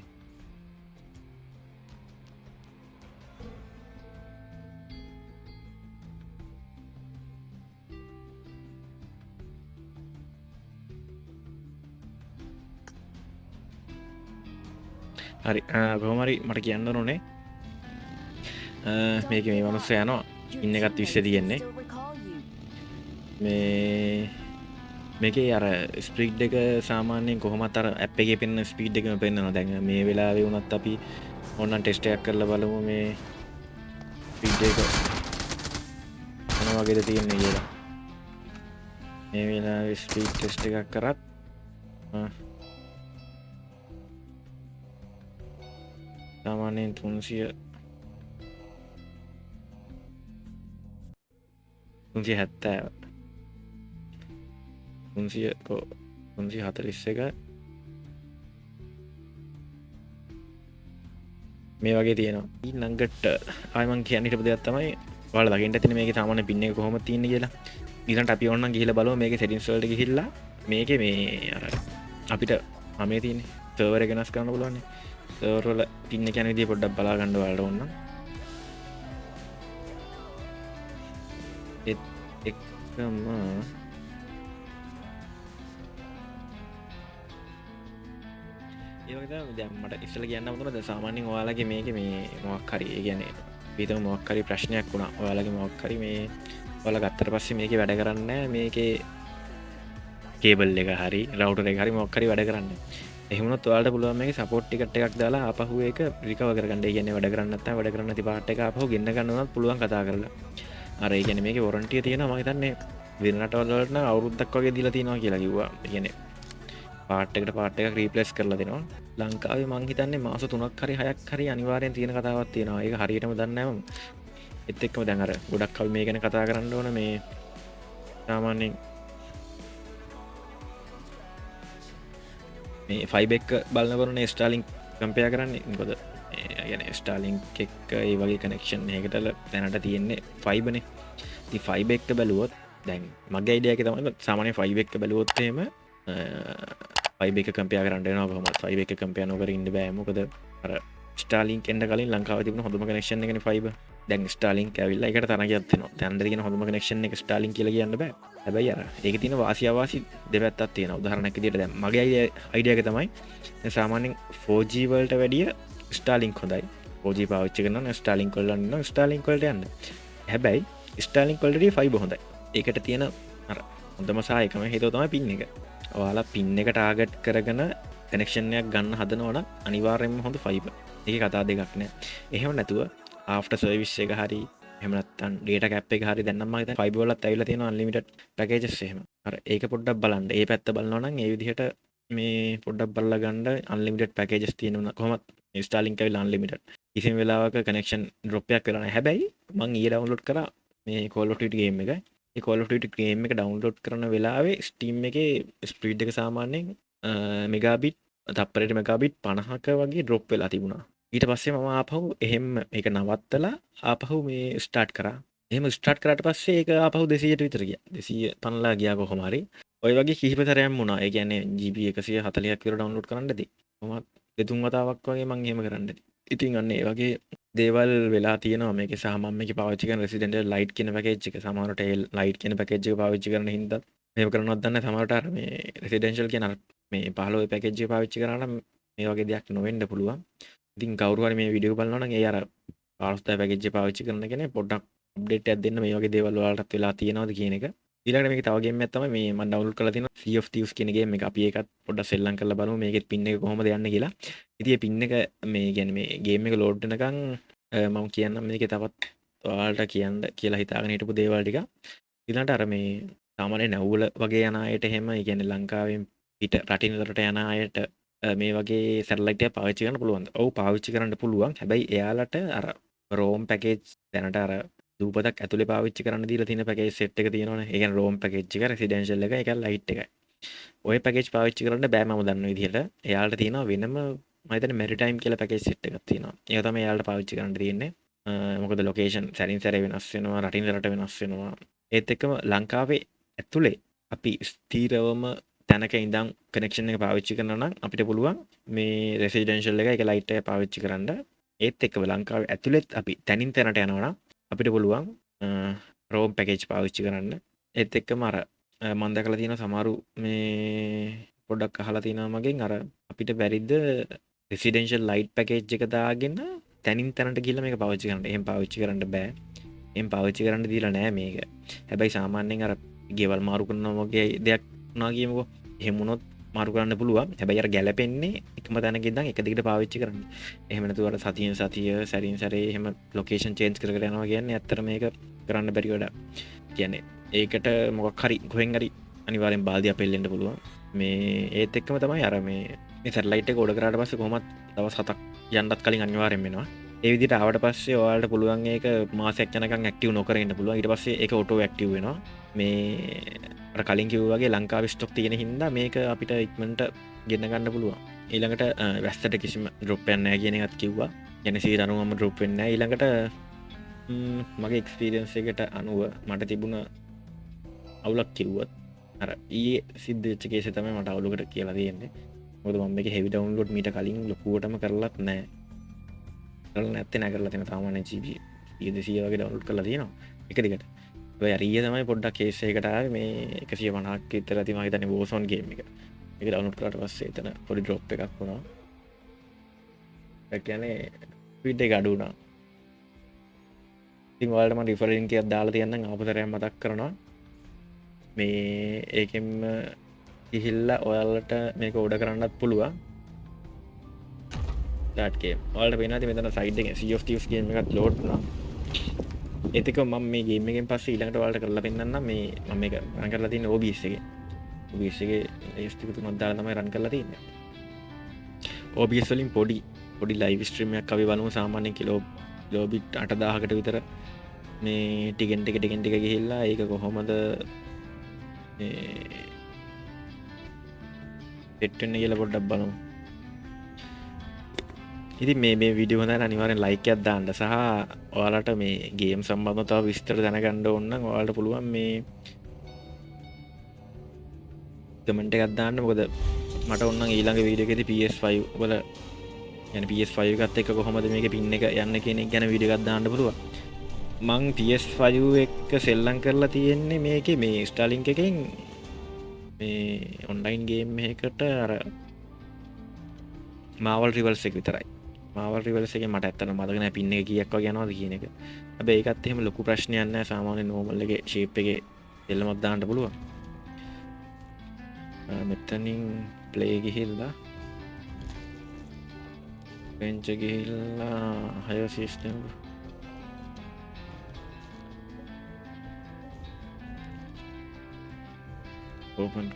හරි කොහොමරි මට කියන්න ඕනේ මේක මේ මනුස්ස යනවා ඉන්න එකත් විශ්ස තියෙන්නේ මේ මේකේ අර ස්ප්‍රීඩ් එක සාමාන්‍යයෙන් කොහොමත් අර ඇප් එකේ පෙන්න ස්පීඩ් එකම පෙන්වනවා. දැන් මේ වෙලාවේ වුණත් අපි ඕනනම් ටෙස්ට් එකක් කරලා බලමු මේ ස්පීඩ් එක මොන වගේද තියෙන්නේ කියලා. මේ වෙලාවේ ස්පීඩ් ටෙස්ට් එකක් කරත් සාමාන්‍යයෙන් 300 370 341 මේ වගේ තියෙනවා. ඊළඟට ආයෙ මං කියන්න හිටපු දෙයක් තමයි ඔයාලා දකින්න ඇතිනේ මේකේ සාමාන්‍ය පින් එක කොහොමද තියෙන්නේ කියලා. ඊළඟට අපි ඕනනම් ගිහිල්ලා බලමු මේකේ settings වලට ගිහිල්ලා මේකේ මේ අර අපිට මේ තියෙන්නේ සර්වර් එක වෙනස් කරන්න පුළුවන් නේ. සර්වර් වල පින් එක යන විදිය පොඩ්ඩක් බලා ගන්න ඔයාලට ඕන නම්. එකම ඒවගේ දැන් මට ඉස්සෙල්ලා කියන්න වුණා දැන් සාමාන්‍යයෙන් ඔයාලගේ මේකේ මේ මොකක් හරි ඒ කියන්නේ විතර මොකක් හරි ප්‍රශ්නයක් වුණා ඔයාලගේ මොකක් හරි මේ ඔයාලා ගත්තට පස්සේ මේකේ වැඩ කරන්නේ නැහැ මේකේ කේබල් එක හරි රවුටර් එක හරි මොකක් හරි වැඩ කරන්නේ නැහැ. එහෙම වුණොත් ඔයාලට පුළුවන් මේකේ සපෝට් ටිකට් එකක් දාලා ආපහු ඒක රිකවර් කරගන්න. ඒ කියන්නේ වැඩ කරන්නේ නැත්නම් වැඩ කරන්න නැති පාර්ට් එක ආපහු ගෙන්න ගන්න උනත් පුළුවන් කතා කරලා. අර ඒ කියන්නේ මේකේ වොරන්ටි තියෙනවා මම හිතන්නේ වෙන රටවල් වලට නම් අවුරුද්දක් වගේ දීලා තියෙනවා කියලා කිව්වා. ඒ කියන්නේ පාර්ට් එකට පාර්ට් එකක් රීප්ලේස් කරලා දෙනවා. ලංකාවේ මං හිතන්නේ මාස 3ක් හරි 6ක් හරි අනිවාර්යෙන් තියෙන කතාවක් තියෙනවා. ඒක හරියටම දන්නේ නැහැ මම. ඒත් එක්කම දැන් අර ගොඩක් අපි මේ ගැන කතා කරන්න ඕන මේ සාමාන්‍යයෙන් මේ ෆයිබර් එක බලනකොටනේ ස්ටාර්ලින්ක් කම්පෙයාර් කරන්නේ. මොකද ඒ කියන්නේ ස්ටාර්ලින්ක් එක්ක ඒ වගේ කනෙක්ෂන් එකකට දැනට තියෙන්නේ ෆයිබර්නේ. ඉතින් ෆයිබර් එක බැලුවොත් දැන් මගේ අයිඩියා එක තමයි සාමාන්‍ය ෆයිබර් එක බැලුවොත් එහෙම ෆයිබර් එක කම්පෙයාර් කරන්න වෙනවා කොහොමද ෆයිබර් එක කම්පෙයාර් නොකර ඉන්න බෑ. මොකද අර ස්ටාර්ලින්ක් එන්න කලින් ලංකාවේ තිබුණ හොඳම කනෙක්ෂන් එකනේ ෆයිබර්. දැන් ස්ටාර්ලින්ක් ඇවිල්ලා ඒකට තරගයක් දෙනවා. දැන් අnder කියන හොඳම කනෙක්ෂන් එක ස්ටාර්ලින්ක් කියලා කියන්න බෑ. හැබැයි අර ඒකේ තියෙන වාසි අවාසි දෙපැත්තක් තියෙනවා. උදාහරණයක් විදිහට දැන් මගේ අයිඩියා එක තමයි දැන් සාමාන්‍යයෙන් 4G වලට වැඩිය ස්ටාර්ලින්ක් හොඳයි. 4G පාවිච්චි කරනවා නම් ස්ටාර්ලින්ක් වල යන්න ස්ටාර්ලින්ක් වලට යන්න. හැබැයි ස්ටාර්ලින්ක් වලට වඩා ෆයිබර් හොඳයි. ඒකට තියෙන අර හොඳම සායකම හේතුව තමයි පින් එක. ඔයාලා පින් එක ටාගට් කරගෙන කනෙක්ෂන් එකක් ගන්න හදනවා නම් අනිවාර්යයෙන්ම හොඳ ෆයිබර්. ඒකේ කතා දෙකක් නෑ. එහෙම නැතුව ආෆ්ටර් සර්විස් එක හරි එහෙම නැත්නම් ඩේටා කැප් එක හරි දැන් නම් මම හිතන්නේ ෆයිබර් වලත් ඇවිල්ලා තියෙනවා අන්ලිමිටඩ් පැකේජස් එහෙම. අර ඒක පොඩ්ඩක් බලන්න. ඒ පැත්ත බලනවා නම් ඒ විදිහට මේ පොඩ්ඩක් බලලා ගන්න අන්ලිමිටඩ් පැකේජස් තියෙනවා. කොහොමත් ස්ටාර්ලින්ක් ඇවිල්ලා අන්ලිමිටඩ්. කිසිම වෙලාවක කනෙක්ෂන් ඩ්‍රොප් එකක් වෙලා නැහැ. හැබැයි මම ඊයේ ඩවුන්ලෝඩ් කරා මේ Call of Duty ගේම් එක. ඒ Call of Duty ගේම් එක ඩවුන්ලෝඩ් කරන වෙලාවේ Steam එකේ ස්පීඩ් එක සාමාන්‍යයෙන් මෙගාබිට් තප්පරයට මෙගාබිට් 50ක වගේ ඩ්‍රොප් වෙලා තිබුණා. ඊට පස්සේ මම ආපහු එහෙම මේක නවත්තලා ආපහු මේ ස්ටාර්ට් කරා. එහෙම ස්ටාර්ට් කරාට පස්සේ ඒක ආපහු 200ට විතර ගියා. 250 ගියා කොහොම හරි. ඔය වගේ කිහිප සැරයක් වුණා. ඒ කියන්නේ GB 140ක් විතර ඩවුන්ලෝඩ් කරන්න ඇති. කොහොමත් දෙතුන් වතාවක් වගේ මම එහෙම කරන්න ඇති. ඉතින් අන්න ඒ වගේ දේවල් වෙලා තියෙනවා මේකේ. සහ මම මේකේ පාවිච්චි කරන රෙසිඩෙන්ටල් ලයිට් කියන පැකේජ් එක. සමහරට ඒ ලයිට් කියන පැකේජ් එක පාවිච්චි කරන හින්දා මේව කරනවත් දන්නේ නැහැ. සමහරට අර මේ රෙසිඩෙන්ෂල් කියන අර මේ 15 පැකේජ් එක පාවිච්චි කරා නම් මේ වගේ දෙයක් නොවෙන්න පුළුවන්. ඉතින් කවුරු හරි මේ වීඩියෝ බලනවා නම් ඒ අර 15 පැකේජ් එක පාවිච්චි කරන කෙනෙක් පොඩ්ඩක් අප්ඩේට් එකක් දෙන්න මේ වගේ දේවල් ඔයාලටත් වෙලා තියෙනවද කියන එක. ඊළඟට මේකේ තව ගේම් එකක් තමයි මේ මම ඩවුන්ලෝඩ් කරලා තියෙනවා Sea of Thieves කියන ගේම් එක. අපි ඒකත් පොඩ්ඩක් සෙල්ලම් කරලා බලමු මේකෙත් පින් එක කොහොමද යන්නේ කියලා. ඉතින් මේ පින් එක මේ කියන්නේ මේ ගේම් එක ලෝඩ් වෙනකන් මම කියන්නම් මේකේ තවත් ඔයාලට කියන්න කියලා හිතාගෙන හිටපු දේවල් ටික. ඊළඟට අර මේ සාමාන්‍ය නැවුල වගේ යන අයට එහෙම ඒ කියන්නේ ලංකාවෙන් පිට රටින් වලට යන අයට මේ වගේ සැටලයිට් එක පාවිච්චි කරන්න පුළුවන්ද? ඔව් පාවිච්චි කරන්න පුළුවන්. හැබැයි එයාලට අර රෝම් පැකේජ් දැනට අර දූපතක් ඇතුලේ පාවිච්චි කරන්න දීලා තියෙන පැකේජ් සෙට් එක තියෙනවනේ. ඒ කියන්නේ රෝම් පැකේජ් එක, රෙසිඩෙන්ෂල් එක, ඒක ලයිට් එකයි. ඔය පැකේජ් පාවිච්චි කරන්න බෑ මම දන්න විදිහට. එයාලට තියෙනවා වෙනම මම හිතන්නේ මෙරිටයිම් කියලා පැකේජ් සෙට් එකක් තියෙනවා. ඒක තමයි එයාලට පාවිච්චි කරන්න තියෙන්නේ. මොකද ලොකේෂන් සැරින් සැරේ වෙනස් වෙනවා, රටින් රට වෙනස් වෙනවා. ඒත් එක්කම ලංකාවේ ඇතුලේ අපි ස්ථීරවම තැනක ඉඳන් කනෙක්ෂන් එක පාවිච්චි කරනවා නම් අපිට පුළුවන් මේ රෙසිඩෙන්ෂල් එක, ඒක ලයිට් එක පාවිච්චි කරන්න. ඒත් එක්කම ලංකාවේ ඇතුලෙත් අපි තැනින් තැනට යනවා නම් අපිට පුළුවන් රෝම් පැකේජ් පාවිච්චි කරන්න. ඒත් එක්කම අර මම දැකලා තියෙනවා සමහරු මේ පොඩ්ඩක් අහලා තියෙනවා මගෙන් අර අපිට බැරිද රෙසිඩෙන්ෂල් ලයිට් පැකේජ් එක දාගෙන තැනින් තැනට ගිහලා මේක පාවිච්චි කරන්න. එහෙම පාවිච්චි කරන්න බෑ. එහෙම පාවිච්චි කරන්න දීලා නෑ මේක. හැබැයි සාමාන්‍යයෙන් අර ගෙවල් මාරු කරනවා වගේ දෙයක් වුණා කියමුකෝ. එහෙම වුණොත් මාරු කරන්න පුළුවන්. හැබැයි අර ගැලපෙන්නේ එකම තැනක ඉඳන් එක දිගට පාවිච්චි කරන්න. එහෙම නැතුව අර සතියෙන් සතිය සැරින් සැරේ එහෙම ලොකේෂන් චේන්ජ් කර කර යනවා කියන්නේ ඇත්තට මේක කරන්න බැරි වැඩක්. කියන්නේ ඒකට මොකක් හරි කොහෙන් හරි අනිවාර්යෙන් බාල්දියක් පෙල්ලෙන්න පුළුවන්. මේ ඒත් එක්කම තමයි අර මේ සැටලයිට් එක ඕඩර් කරාට පස්සේ කොහොමත් දවස් 7ක් යන්නත් කලින් අනිවාර්යෙන් වෙනවා. ඒ විදිහට ආවට පස්සේ ඔයාලට පුළුවන් ඒක මාසයක් යනකම් ඇක්ටිව් නොකර ඉන්න පුළුවන්. ඊට පස්සේ ඒක ඔටෝ ඇක්ටිව් වෙනවා. මේ අර කලින් කිව්වා වගේ ලංකාවේ ස්ටොක් තියෙන හින්දා මේක අපිට ඉක්මනට ගෙන්න ගන්න පුළුවන්. ඊළඟට වැස්සට කිසිම ඩ්‍රොප් එකක් නැහැ කියන එකත් කිව්වා. يعني 90%ම ඩ්‍රොප් වෙන්නේ නැහැ. ඊළඟට මගේ එක්ස්පීරියන්ස් එකට අනුව මට තිබුණ අවුලක් කිව්වොත් අර ඊයේ සිද්ධ වෙච්ච කේස් එක තමයි මට අවුලකට කියලා තියෙන්නේ. මොකද මම මේක හෙවි ඩවුන්ලෝඩ් මීට කලින් ලොකුවටම කරලත් නැහැ. කරලා නැත්තේ නැහැ කරලා තියෙන සාමාන්‍ය GB 200 වගේ ඩවුන්ලෝඩ් කරලා තියෙනවා එක දිගට. ඔය ඊයේ තමයි පොඩ්ඩක් කේස් එකකට ආවේ මේ 150ක් විතර ඇති මම හිතන්නේ Warzone ගේම් එක. ඒක ඩවුන්ලෝඩ් කරාට පස්සේ එතන පොඩි ඩ්‍රොප් එකක් වුණා. ඒ කියන්නේ ස්පීඩ් එක අඩු වුණා. ඉතින් ඔයාලට මම රිෆර් ලින්ක් එකක් දාලා තියන්නම් ආපතරයක් මතක් කරනවා. මේ ඒකෙන්ම ගිහිල්ලා ඔයාලට මේක ඕඩර් කරන්නත් පුළුවන්. that game. ඔයාලට පේනවා ඉතින් මෙතන සයිඩ් එකේ Sea of Thieves ගේම් එකක් ලෝඩ් වුණා. ඒත් එක මම මේ ගේම් එකෙන් පස්සේ ඊළඟට ඔයාලට කරලා පෙන්නන්නම් මේ මම මේක රන් කරලා තියෙන්නේ OBS එකේ. OBS එකේ ටෙස්ට් එක තුනක් දාලා තමයි රන් කරලා තියෙන්නේ. OBS වලින් පොඩි ලයිව් ස්ට්‍රීම් එකක් අපි බලමු සාමාන්‍යයෙන් කිලෝබිට් 8000කට විතර මේ ටිකෙන් ටික ගිහිල්ලා ඒක කොහොමද සෙට් වෙන්නේ කියලා පොඩ්ඩක් බලමු. ඉතින් මේ වීඩියෝ හොඳයි අනිවාර්යෙන් ලයික් එකක් දාන්න සහ ඔයාලට මේ ගේම් සම්බන්ධව තව විස්තර දැනගන්න ඕන නම් ඔයාලට පුළුවන් මේ කමෙන්ට් එකක් දාන්න. මොකද මට ඕන නම් ඊළඟ වීඩියෝ එකේදී PS5 වල يعني PS5 එකත් එක්ක කොහොමද මේකේ පින් එක යන්නේ කියන එක ගැන වීඩියෝ එකක් දාන්න පුළුවන්. මං PS5 එක්ක සෙල්ලම් කරලා තියෙන්නේ මේකේ මේ Starlink එකෙන් මේ ඔන්ලයින් ගේම් එකකට අර Marvel Rivals එක විතරයි. Marvel Rivals එකේ මට ඇත්තටම මතක නැහැ පින් එක කීයක් වගේ යනවද කියන එක. හැබැයි ඒකත් එහෙම ලොකු ප්‍රශ්නයක් නැහැ. සාමාන්‍ය normal එකේ shape එකේ සෙල්ලමක් දාන්න පුළුවන්. මෙතනින් play ගිහිල්ලා bench ගිහිල්ලා higher system open.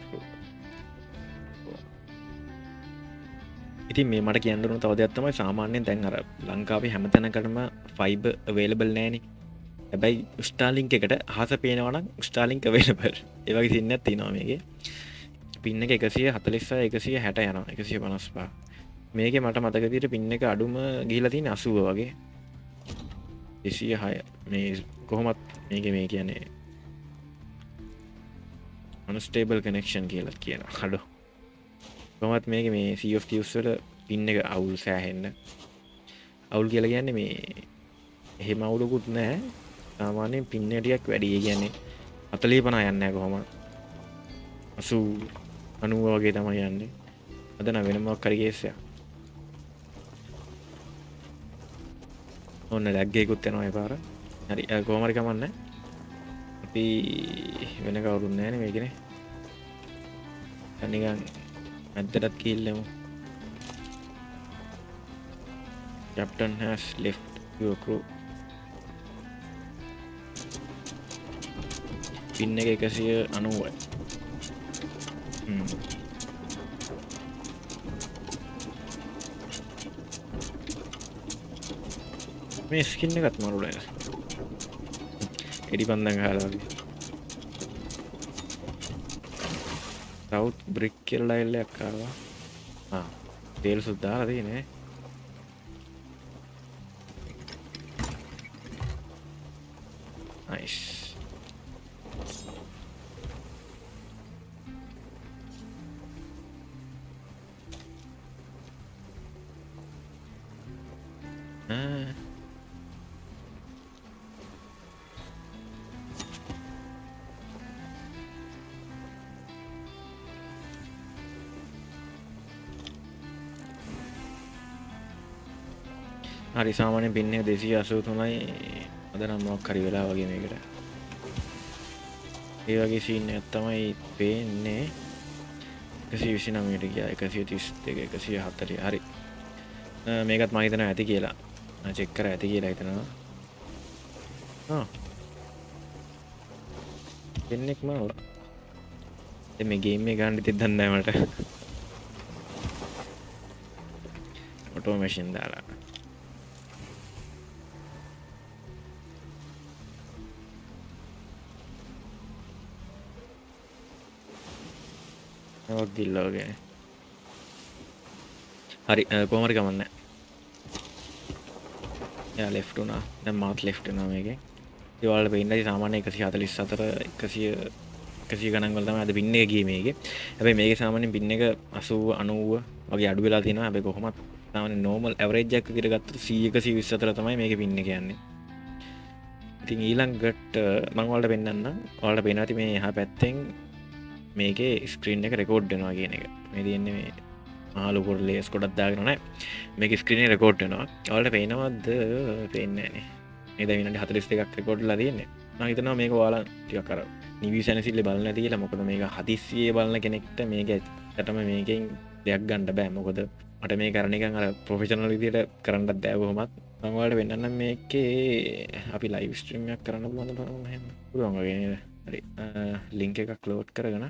ඉතින් මේ මට කියන්න ඕන තව දෙයක් තමයි සාමාන්‍යයෙන් දැන් අර ලංකාවේ හැම තැනකටම ෆයිබර් අවේලබල් නැහනේ. හැබැයි Starlink එකට අහස පේනවා නම් Starlink අවේලබල්. ඒ වගේ සින්නක් තියෙනවා මේකේ. පින් එක 146 160 යනවා 155. මේකේ මට මතක විදිහට පින් එක අඩුම ගිහිලා තියෙන්නේ 80 වගේ. 206 මේ කොහොමත් මේකේ මේ කියන්නේ unstable connection කියලා කියනවා. අඩු. කොහොමත් මේක මේ Sea of Thieves වල පින් එක අවුල් සෑහෙන්න. අවුල් කියලා කියන්නේ මේ එහෙම අවුලකුත් නැහැ. සාමාන්‍යයෙන් පින් එක ටිකක් වැඩි. ඒ කියන්නේ 40 50 යන්නේ නැහැ කොහොමද. 80 90 වගේ තමයි යන්නේ. අද නම් වෙන මොකක් හරි කේස් එකක්. ඔන්න ලැග් එකකුත් යනවා ඒ පාර. හරි කොහොම හරි කමන්නේ. අපි වෙන කවුරුත් නැහැ නේ මේකනේ. නිකන් මැද්දටත් ගිහිල්ලමු. Captain has left your crew. පින් එක 190යි. මේ ස්කින් එකත් මරුලා නේද? එඩි පන්දන් ගහලා වගේ. සවුත් බ්‍රික් කියලා ලයිල් එකක් ආවා. තේල් සුද්දාලා තියෙන්නේ. නයිස්. හරි සාමාන්‍ය පින්නේ 283යි අද නම් මොකක් හරි වෙලා වගේ මේකට ඒ වගේ සීන් එකක් තමයි පේන්නේ 129ට ගියා 132 140 හරි මේකත් මම හිතනවා ඇති කියලා චෙක් කරලා ඇති කියලා හිතනවා දෙන්නෙක් මාව මේ ගේම් එක ගන්න ඉතින් දන්නේ නැහැ මට ඔටෝමේෂන් දාලා ඔක් ගිල්ලෝගේ හරි කොහොම හරි කමන්නේ යා ලෙෆ්ට් උනා දැන් මාත් ලෙෆ්ට් වෙනවා මේකේ ඒ වල පෙන්නයි සාමාන්‍ය 144 100 ගණන් වල තමයි අද පින් එක ගියේ මේකේ හැබැයි මේකේ සාමාන්‍යයෙන් පින් එක 80 90 වගේ අඩු වෙලා තියෙනවා හැබැයි කොහොමත් සාමාන්‍ය නෝමල් ඇවරේජ් එකක් විදිහට ගත්තොත් 100 124 තමයි මේකේ පින් එක යන්නේ ඉතින් ඊළඟට මම ඔයාලට පෙන්නන්නම් ඔයාලට පේනවා ඇති මේ එහා පැත්තෙන් මේකේ ස්ක්‍රීන් එක රෙකෝඩ් වෙනවා කියන එක මේ තියෙන්නේ මේ මහලොකු ලේස් ගොඩක් දාගෙන නැහැ මේක ස්ක්‍රීන් එක රෙකෝඩ් වෙනවා ඔයාලට පේනවද පේන්නේ නැහනේ මේ දැන් විනාඩි 42ක් රෙකෝඩ්ලා තියෙන්නේ මම හිතනවා මේක ඔයාලා ටිකක් අර නිවි සැනසෙල්ලේ බලන්න නැති කියලා මොකද මේක හදිස්සියේ බලන කෙනෙක්ට මේක ඇත්තටම මේකෙන් දෙයක් ගන්න බෑ මොකද මට මේ කරන එකන් අර ප්‍රොෆෙෂනල් විදියට කරන්නත් බෑ කොහොමත් මම ඔයාලට පෙන්නන්නම් මේකේ අපි ලයිව් ස්ට්‍රීම් එකක් කරන්න පුළුවන් වගේ නේද හරි ලින්ක් එකක් ලෝඩ් කරගෙන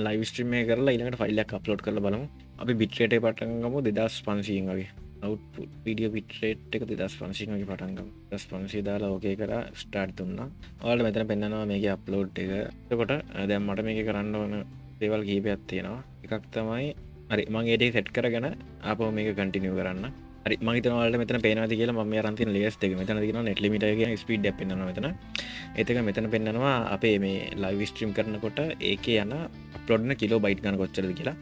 ලයිව් ස්ට්‍රීම් එක කරලා ඊළඟට ෆයිල් එකක් අප්ලෝඩ් කරලා බලමු අපි බිට් රේට් එක පටන් ගමු 2500 වගේ අවුට්පුට් වීඩියෝ බිට් රේට් එක 2500 වගේ පටන් ගමු 2500 දාලා ඕකේ කරලා ස්ටාර්ට් දුන්නා ඔයාලට මෙතන පෙන්නනවා මේකේ අප්ලෝඩ් එක එතකොට දැන් මට මේකේ කරන්න ඕන දේවල් කීපයක් තියෙනවා එකක් තමයි හරි මම ඒ ටික සෙට් කරගෙන ආපහු මේක කන්ටිනියු කරන්න හරි මම හිතනවා ඔයාලට මෙතන පේනවාද කියලා මම මේ අරන් තියෙන ලේයර්ස් දෙක මෙතන තියෙනවා net limiter කියන ස්පීඩ් එකක් පෙන්නනවා මෙතන ඒත් එක මෙතන පෙන්නනවා අපේ මේ ලයිව් ස්ට්‍රීම් කරනකොට ඒකේ යන අප්ලෝඩ් වෙන කිලෝබයිට් ගන්න කොච්චරද කියලා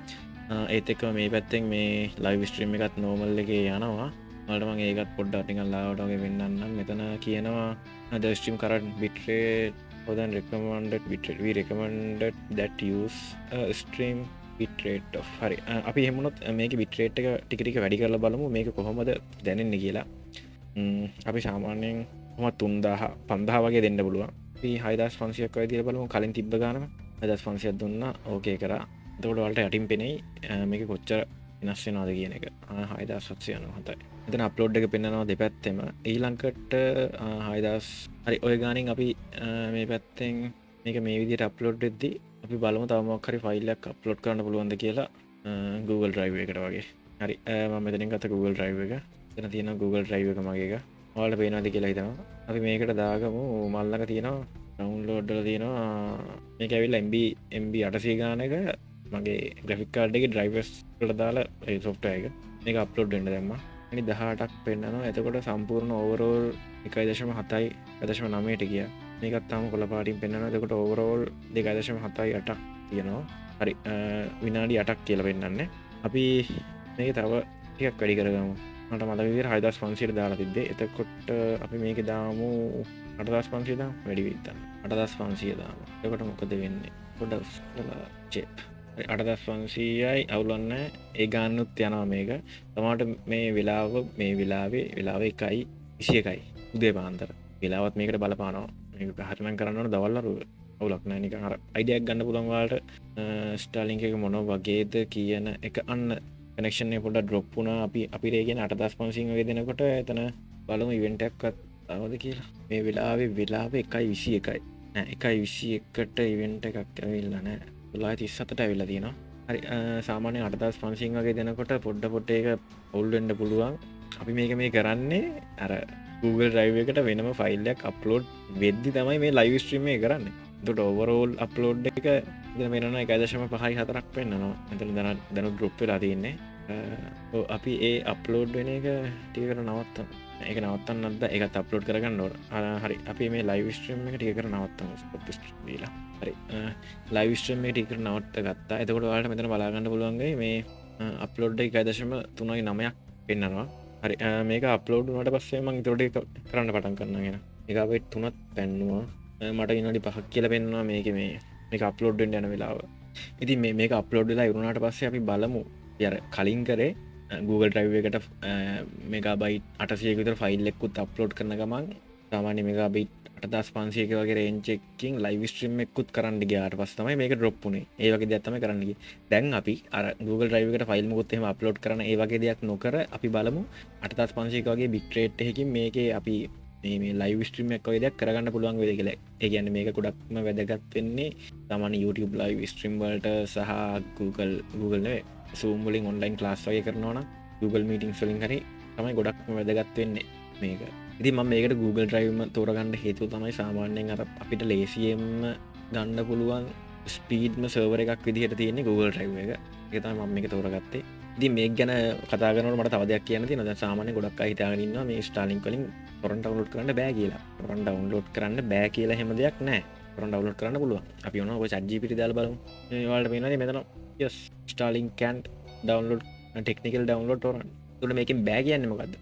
ඒත් එක්ක මේ පැත්තෙන් මේ ලයිව් ස්ට්‍රීම් එකත් නෝමල් එකේ යනවා ඔයාලට මම ඒකත් පොඩ්ඩක් නිකන් ලාවට වගේ වෙන්නන්නම් මෙතන කියනවා the stream current bitrate more than recommended bitrate we recommended that use a stream bitrate of හරි අපි එහෙම වුණොත් මේකේ bitrate එක ටික ටික වැඩි කරලා බලමු මේක කොහොමද දැනෙන්නේ කියලා අපි සාමාන්‍යයෙන් කොහොමද 3000 5000 වගේ දෙන්න පුළුවන් අපි 6500ක් වගේ දීලා බලමු කලින් තිබ්බ ගානම 6500ක් දුන්නා ඕකේ කරා එතකොට ඔයාලට යටින් පෙනෙයි මේක කොච්චර වෙනස් වෙනවද කියන එක 6797 එතන අප්ලෝඩ් එක පෙන්නනවා දෙපැත්තෙම ඊළඟට 6000 හරි ඔය ගානින් අපි මේ පැත්තෙන් මේක මේ විදිහට අප්ලෝඩ් වෙද්දී අපි බලමු තව මොකක් හරි ෆයිල් එකක් අප්ලෝඩ් කරන්න පුළුවන්ද කියලා Google Drive එකට වගේ හරි මම මෙතනින් ගත්ත Google Drive එක එතන තියෙනවා Google Drive එක මගේ එක ඔයාලට පේනවද කියලා හිතනවා අපි මේකට දාගමු මල්ලක තියෙනවා ඩවුන්ලෝඩ් වල තියෙනවා මේක ඇවිල්ලා MB 800 ගානක මගේ ග්‍රෆික් කාඩ් එකේ ඩ්‍රයිවර්ස් වලට දාලා ඒ software එක මේක අප්ලෝඩ් වෙන්න දැම්මා. ඉතින් 18ක් පෙන්නනවා. එතකොට සම්පූර්ණ ඕවරෝල් 1.7යි 1.9ට ගියා. මේකත් තාම කොළ පාටින් පෙන්නනවා. එතකොට ඕවරෝල් 2.78ක් තියෙනවා. හරි විනාඩි 8ක් කියලා පෙන්නන්නේ. අපි මේක තව ටිකක් වැඩි කරගමු. මට මතක විදිහට 6500ට දාලා තිබ්බේ. එතකොට අපි මේකේ දාමු 8500 දාමු වැඩි වෙයිද? 8500 දාමු. එතකොට මොකද වෙන්නේ? පොඩ්ඩක් චෙක් 8500යි අවුලන්න ඒ ගානුත් යනවා මේක තමාට මේ වෙලාව මේ වෙලාව එකයි 21යි උදේ පාන්දර වෙලාවත් මේකට බලපානවා මේක හරිනම් කරන්න ඕන දවල් වරුව අවුලක් නැහැ නිකන් අර අයිඩියක් ගන්න පුළුවන් ඔයාලට ස්ටාර්ලින්ක් එක මොන වගේද කියන එක අන්න කනෙක්ෂන් එක පොඩ්ඩක් ඩ්‍රොප් වුණා අපි ඒ කියන්නේ 8500 වගේ දෙනකොට එතන බලමු ඉවෙන්ට් එකක්වත් ආවද කියලා මේ වෙලාව 1:21යි නෑ 1:21ට ඉවෙන්ට් එකක් ඇවිල්ලා නෑ 37ට ඇවිල්ලා තියෙනවා. හරි සාමාන්‍ය 8500 වගේ දෙනකොට පොඩ එක අවුල් වෙන්න පුළුවන්. අපි මේක මේ කරන්නේ අර Google Drive එකට වෙනම ෆයිල් එකක් අප්ලෝඩ් වෙද්දි තමයි මේ ලයිව් ස්ට්‍රීම් එක කරන්නේ. එතකොට ඕවරෝල් අප්ලෝඩ් එක ඉතින් වෙනවා 1.54ක් පෙන්නනවා. එතන දැන් ඩ්‍රොප් වෙලා තියෙන්නේ. අපි ඒ අප්ලෝඩ් වෙන එක ටිකකට නවත්තමු. ඒක නවත්තන්නත් බෑ. ඒකත් අප්ලෝඩ් කරගන්න ඕන. හරි අපි මේ ලයිව් ස්ට්‍රීම් එක ටිකකට නවත්තමු. ස්ටොප් ස්ට්‍රීම් දීලා. හරි ලයිව් ස්ට්‍රීම් එක ටිකකට නවත්ත ගත්තා. එතකොට ඔයාලට මෙතන බලා ගන්න පුළුවන් මේ අප්ලෝඩ් එක 1.3.9ක් පෙන්නනවා. හරි මේක අප්ලෝඩ් වුණාට පස්සේ මම ඊට ඒක කරන්න පටන් ගන්නවා කියන. ඒක අපි 3ක් පෙන්නුවා. මට විනාඩි 5ක් කියලා පෙන්නවා මේකේ මේක අප්ලෝඩ් වෙන්න යන වෙලාව. ඉතින් මේක අප්ලෝඩ් වෙලා ඉවරුණාට පස්සේ අපි බලමු. අර කලින් කරේ Google Drive එකට මෙගබයිට් 800 විතර ෆයිල් එකකුත් අප්ලෝඩ් කරන ගමන් සාමාන්‍ය මෙගබයිට් 8500 වගේ රේන්ජ් එකකින් ලයිව් ස්ට්‍රීම් එකකුත් කරන්න ගියාට පස්සේ තමයි මේක ඩ්‍රොප් වුනේ. ඒ වගේ දෙයක් තමයි කරන්න ගියේ. දැන් අපි අර Google Drive එකට ෆයිල් මොකුත් එහෙම අප්ලෝඩ් කරන ඒ වගේ දෙයක් නොකර අපි බලමු 8500 වගේ බිට් රේට් එකකින් මේකේ අපි මේ ලයිව් ස්ට්‍රීම් එකක් වගේ දෙයක් කරගන්න පුළුවන් වේද කියලා. ඒ කියන්නේ මේක ගොඩක්ම වැදගත් වෙන්නේ සාමාන්‍ය YouTube ලයිව් ස්ට්‍රීම් වලට සහ Google නෙවෙයි Zoom වලින් ඔන්ලයින් ක්ලාස් වගේ කරනවා නම් Google Meetings වලින් හරි තමයි ගොඩක්ම වැදගත් වෙන්නේ මේක. ඉතින් මම මේකට Google Drive තෝරගන්න හේතුව තමයි සාමාන්‍යයෙන් අර අපිට ලේසියෙන්ම ගන්න පුළුවන් ස්පීඩ්ම සර්වර් එකක් විදිහට තියෙන්නේ Google Drive එක. ඒක තමයි මම මේක තෝරගත්තේ. ඉතින් මේක ගැන කතා කරනකොට මට තව දෙයක් කියන්න තියෙනවා. දැන් සාමාන්‍යයෙන් ගොඩක් අය හිතාගෙන ඉන්නවා මේ Starlink වලින් torrent download කරන්න බෑ කියලා. torrent download කරන්න බෑ කියලා හැම දෙයක් නැහැ. torrent download කරන්න පුළුවන්. අපි ඔන්න ඔය ChatGPT දාලා බලමු. මේ ඔයාලට පේනවානේ මෙතන yes Starlink can't download technical download torrent. ඒකට මේකෙන් බෑ කියන්නේ මොකද්ද?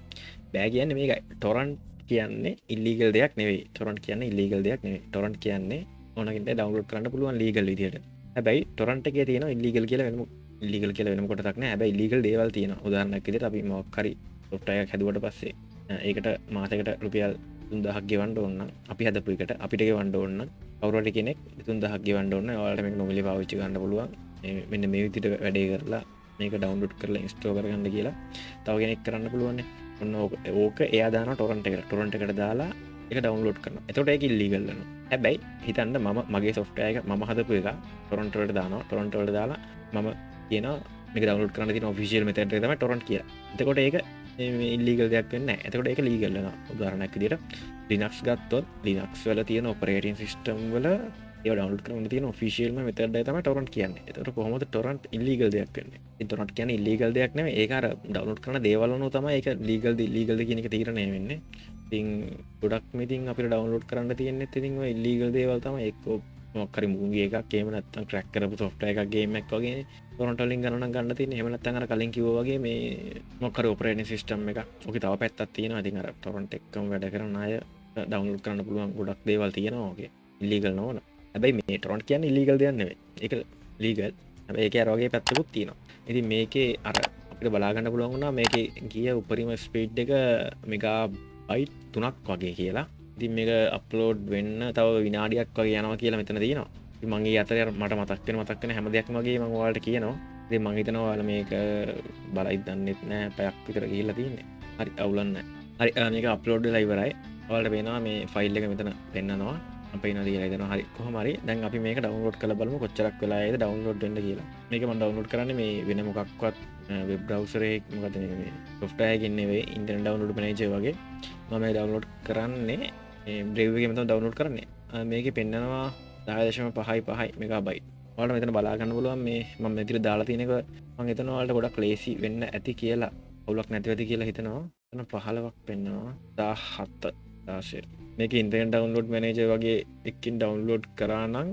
බෑ කියන්නේ මේකයි. torrent කියන්නේ ඉල්ලීගල් දෙයක් නෙවෙයි. torrent කියන්නේ ඉල්ලීගල් දෙයක් නෙවෙයි. torrent කියන්නේ ඕනකින්ද ඩවුන්ලෝඩ් කරන්න පුළුවන් ලීගල් විදිහට. හැබැයි torrent එකේ තියෙනවා ඉල්ලීගල් කියලා වෙනම ඉල්ලීගල් කියලා වෙනම කොටසක් නෑ. හැබැයි ඉල්ලීගල් දේවල් තියෙනවා. උදාහරණයක් විදිහට අපි මොකක් හරි software එකක් හැදුවට පස්සේ ඒකට මාසයකට රුපියල් 3000ක් ගෙවන්න ඕන නම් අපි හදපු එකට අපිට ගෙවන්න ඕන නම් කවුරු හරි කෙනෙක් 3000ක් ගෙවන්න ඕන. ඔයාලට මේක නොමිලේ පාවිච්චි කරන්න පුළුවන්. මෙන්න මේ විදිහට වැඩේ කරලා මේක ඩවුන්ලෝඩ් කරලා ඉන්ස්ටෝල් කරගන්න කියලා තව කෙනෙක් කරන්න පුළුවන්. ඔන්න ඕක එයා දානවා torrent එකට. torrent එකට දාලා ඒක ඩවුන්ලෝඩ් කරනවා. එතකොට ඒක ඉල්ලීගල් වෙනවා. හැබැයි හිතන්න මම මගේ software එක මම හදපු එක torrent වලට දානවා. torrent වලට දාලා මම කියනවා මේක ඩවුන්ලෝඩ් කරන්න තියෙන official method එක තමයි torrent කියලා. එතකොට ඒක මේ ඉල්ලීගල් දෙයක් වෙන්නේ නැහැ. එතකොට ඒක ලීගල් වෙනවා. උදාහරණයක් විදිහට Linux ගත්තොත් Linux වල තියෙන operating system වල ඒව ඩවුන්ලෝඩ් කරන්න තියෙන official method එක තමයි torrent කියන්නේ. එතකොට කොහොමද torrent illegal දෙයක් වෙන්නේ? ඉතින් torrent කියන්නේ illegal දෙයක් නෙමෙයි. ඒක අර ඩවුන්ලෝඩ් කරන දේවල් වලම තමයි ඒක legal ද illegal ද කියන එක තීරණය වෙන්නේ. ඉතින් ගොඩක්ම ඉතින් අපිට ඩවුන්ලෝඩ් කරන්න තියෙන්නේ ඉතින් ඔය illegal දේවල් තමයි. එක්ක මොකක් හරි මූවී එකක් එහෙම නැත්නම් ක්‍රැක් කරපු software එකක් game එකක් වගේ torrent වලින් ගණනක් ගන්න තියෙන්නේ. එහෙම නැත්නම් අර කලින් කිව්වා වගේ මේ මොකක් හරි operating system එකක්. ඔකේ තව පැත්තක් තියෙනවා. ඉතින් අර torrent එක්කම වැඩ කරන අය ඩවුන්ලෝඩ් කරන්න පුළුවන් ගොඩක් දේවල් තියෙනවා. ඔකේ illegal නොවන. හැබැයි මේ torrent කියන්නේ illegal දෙයක් නෙවෙයි. ඒක legal. හැබැයි ඒකේ අර වගේ පැත්තකුත් තියෙනවා. ඉතින් මේකේ අර අපිට බලා ගන්න පුළුවන් වුණා මේකේ ගිය උපරිම ස්පීඩ් එක මෙගාබයිට් 3ක් වගේ කියලා. ඉතින් මේක අප්ලෝඩ් වෙන්න තව විනාඩියක් වගේ යනවා කියලා මෙතන තියෙනවා. ඉතින් මම ඒ අතරේ මට මතක් වෙන හැම දෙයක්ම වගේ මම ඔයාලට කියනවා. ඉතින් මම හිතනවා ඔයාලා මේක බලයිද දන්නෙත් නෑ. පැයක් විතර ගිහිල්ලා තියෙන්නේ. හරි අවුලක් නෑ. හරි මේක අප්ලෝඩ් වෙලා ඉවරයි. ඔයාලට පේනවා මේ ෆයිල් එක මෙතන පෙන්නනවා. අපේ නදියලා දෙනවා. හරි කොහොම හරි දැන් අපි මේක ඩවුන්ලෝඩ් කරලා බලමු කොච්චරක් වෙලා ආයේද ඩවුන්ලෝඩ් වෙන්න කියලා. මේක මම ඩවුන්ලෝඩ් කරන්නේ මේ වෙන මොකක්වත් වෙබ් බ්‍රවුසර් එකේ මොකද මේ software එකකින් නෙවෙයි ඉන්ටර්නෙට් ඩවුන්ලෝඩ් මැනේජර් වගේ. මම මේ ඩවුන්ලෝඩ් කරන්නේ මේ Brave එකේ මම ඩවුන්ලෝඩ් කරන්නේ. මේකේ පෙන්නනවා 10.55 මෙගාබයිට්. ඔයාලට මෙතන බලා ගන්න පුළුවන් මේ මම මෙතන දාලා තියෙන එක මම හිතනවා ඔයාලට ගොඩක් ලේසි වෙන්න ඇති කියලා. අවුලක් නැති වෙති කියලා හිතනවා. එතන 15ක් පෙන්නනවා. 17 16 මේක ඉන්ටර්නෙට් ඩවුන්ලෝඩ් මැනේජර් වගේ එකකින් ඩවුන්ලෝඩ් කරා නම්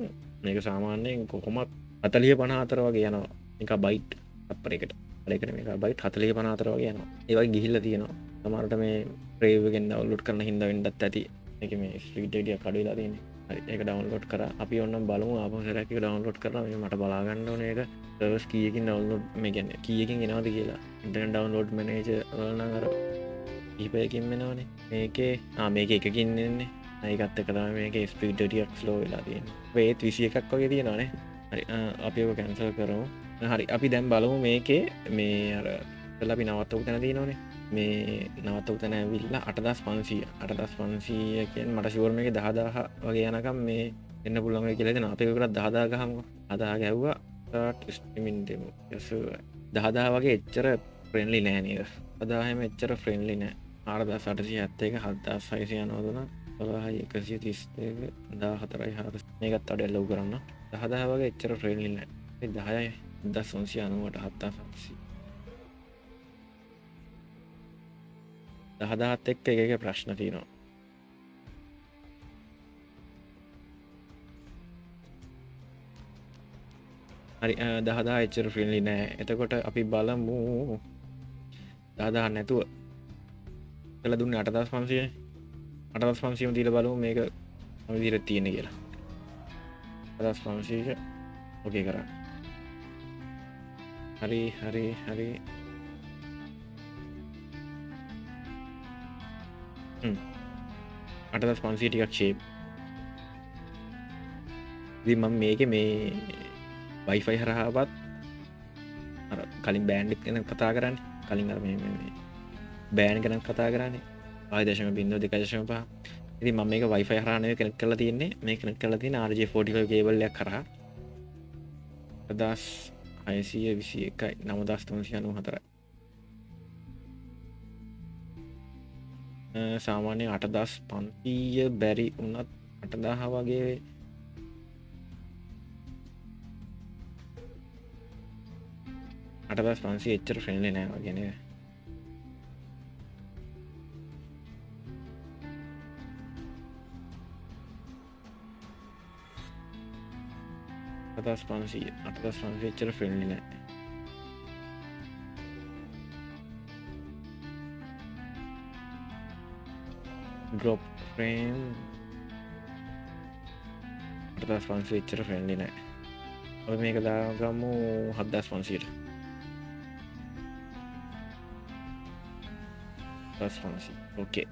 මේක සාමාන්‍යයෙන් කොහොමත් 40 54 වගේ යනවා. එක බයිට් අපරයකට. ඒකට මේක බයිට් 40 54 වගේ යනවා. ඒ වගේ ගිහිල්ලා තියෙනවා. සමහරට මේ Brave එකෙන් ඩවුන්ලෝඩ් කරන හින්දා වෙන්නත් ඇති. මේක මේ ස්පීඩ් එක ටිකක් අඩු වෙලා තියෙන්නේ. හරි ඒක ඩවුන්ලෝඩ් කරා. අපි ඔන්නම් බලමු ආපහු සරයක් එක ඩවුන්ලෝඩ් කරලා මේ මට බලා ගන්න ඕනේ ඒක සර්වර්ස් කීයකින් ඩවුන්ලෝඩ් මේ කියන්නේ කීයකින් එනවද කියලා. ඉන්ටර්නෙට් ඩවුන්ලෝඩ් මැනේජර් වල නම් අර කීපයකින් එනවනේ. මේකේ මේක එකකින් එන්නේ. ඒකත් එක තමයි මේකේ ස්පීඩ් ටිකක් ස්ලෝ වෙලා තියෙන්නේ. ඒත් 21ක් වගේ තියෙනවානේ. හරි අපි ඒක කැන්සල් කරමු. හරි අපි දැන් බලමු මේකේ මේ අර ඉතලා අපි නවත්තපු තැන තියෙනවනේ. මේ නවත්තපු තැන ඇවිල්ලා 8500 8500 කියන්නේ මට ෂුවර් මේකේ 10000 වගේ යනකම් මේ එන්න පුළුවන් වෙයි කියලා හිතනවා. අපි ඒකට 10000 ගහමුකෝ. 10000 ගැහුවා start streaming demo. yes 10000 වගේ එච්චර ෆ්‍රෙන්ඩ්ලි නෑ නේද? 10000 එම එච්චර ෆ්‍රෙන්ඩ්ලි නෑ. 4871 7600 යනවා 13132 14400 මේකත් අඩ ලොව් කරන්න 10000 වගේ එච්චර ෆ්‍රෙන්ඩ්ලි නෑ. 10යි 1990ට 7500 10000ත් එක්ක එක ප්‍රශ්න තියෙනවා. හරි 10000 එච්චර ෆ්‍රෙන්ඩ්ලි නෑ. එතකොට අපි බලමු 10000 නැතුව කියලා දුන්නේ 8500 8500ම දීලා බලමු මේක මොන විදිහට තියෙන්නේ කියලා. 8500 ඕකේ කරා. හරි 8500 ටිකක් ෂේප්. ඉතින් මම මේකේ මේ Wi-Fi හරහාවත් අර කලින් බෑන්ඩ් ගැන කතා කරන්නේ. කලින් අර මේ බෑන්ඩ් ගැන කතා කරන්නේ. 5.0 2.5. ඉතින් මම මේක Wi-Fi හරහා නෙවෙයි කනෙක්ට් කරලා තියෙන්නේ. මේ කනෙක්ට් කරලා තියෙන්නේ RJ45 කේබල් එකක් කරා. 1621 9394. සාමාන්‍යයෙන් 8500 බැරි වුණත් 8000 වගේ 8500 එච්චර ෆ්‍රෙන්ඩ්ලි නෑ වගේ නේද? අදස් 500 එච්චර ෆ්‍රෙන්ඩ්ලි නෑ. ඩ්‍රොප් ෆ්‍රේම් 8500 එච්චර ෆ්‍රෙන්ඩ්ලි නෑ. අපි මේක දාගමු 7500ට. 7500. ඕකේ.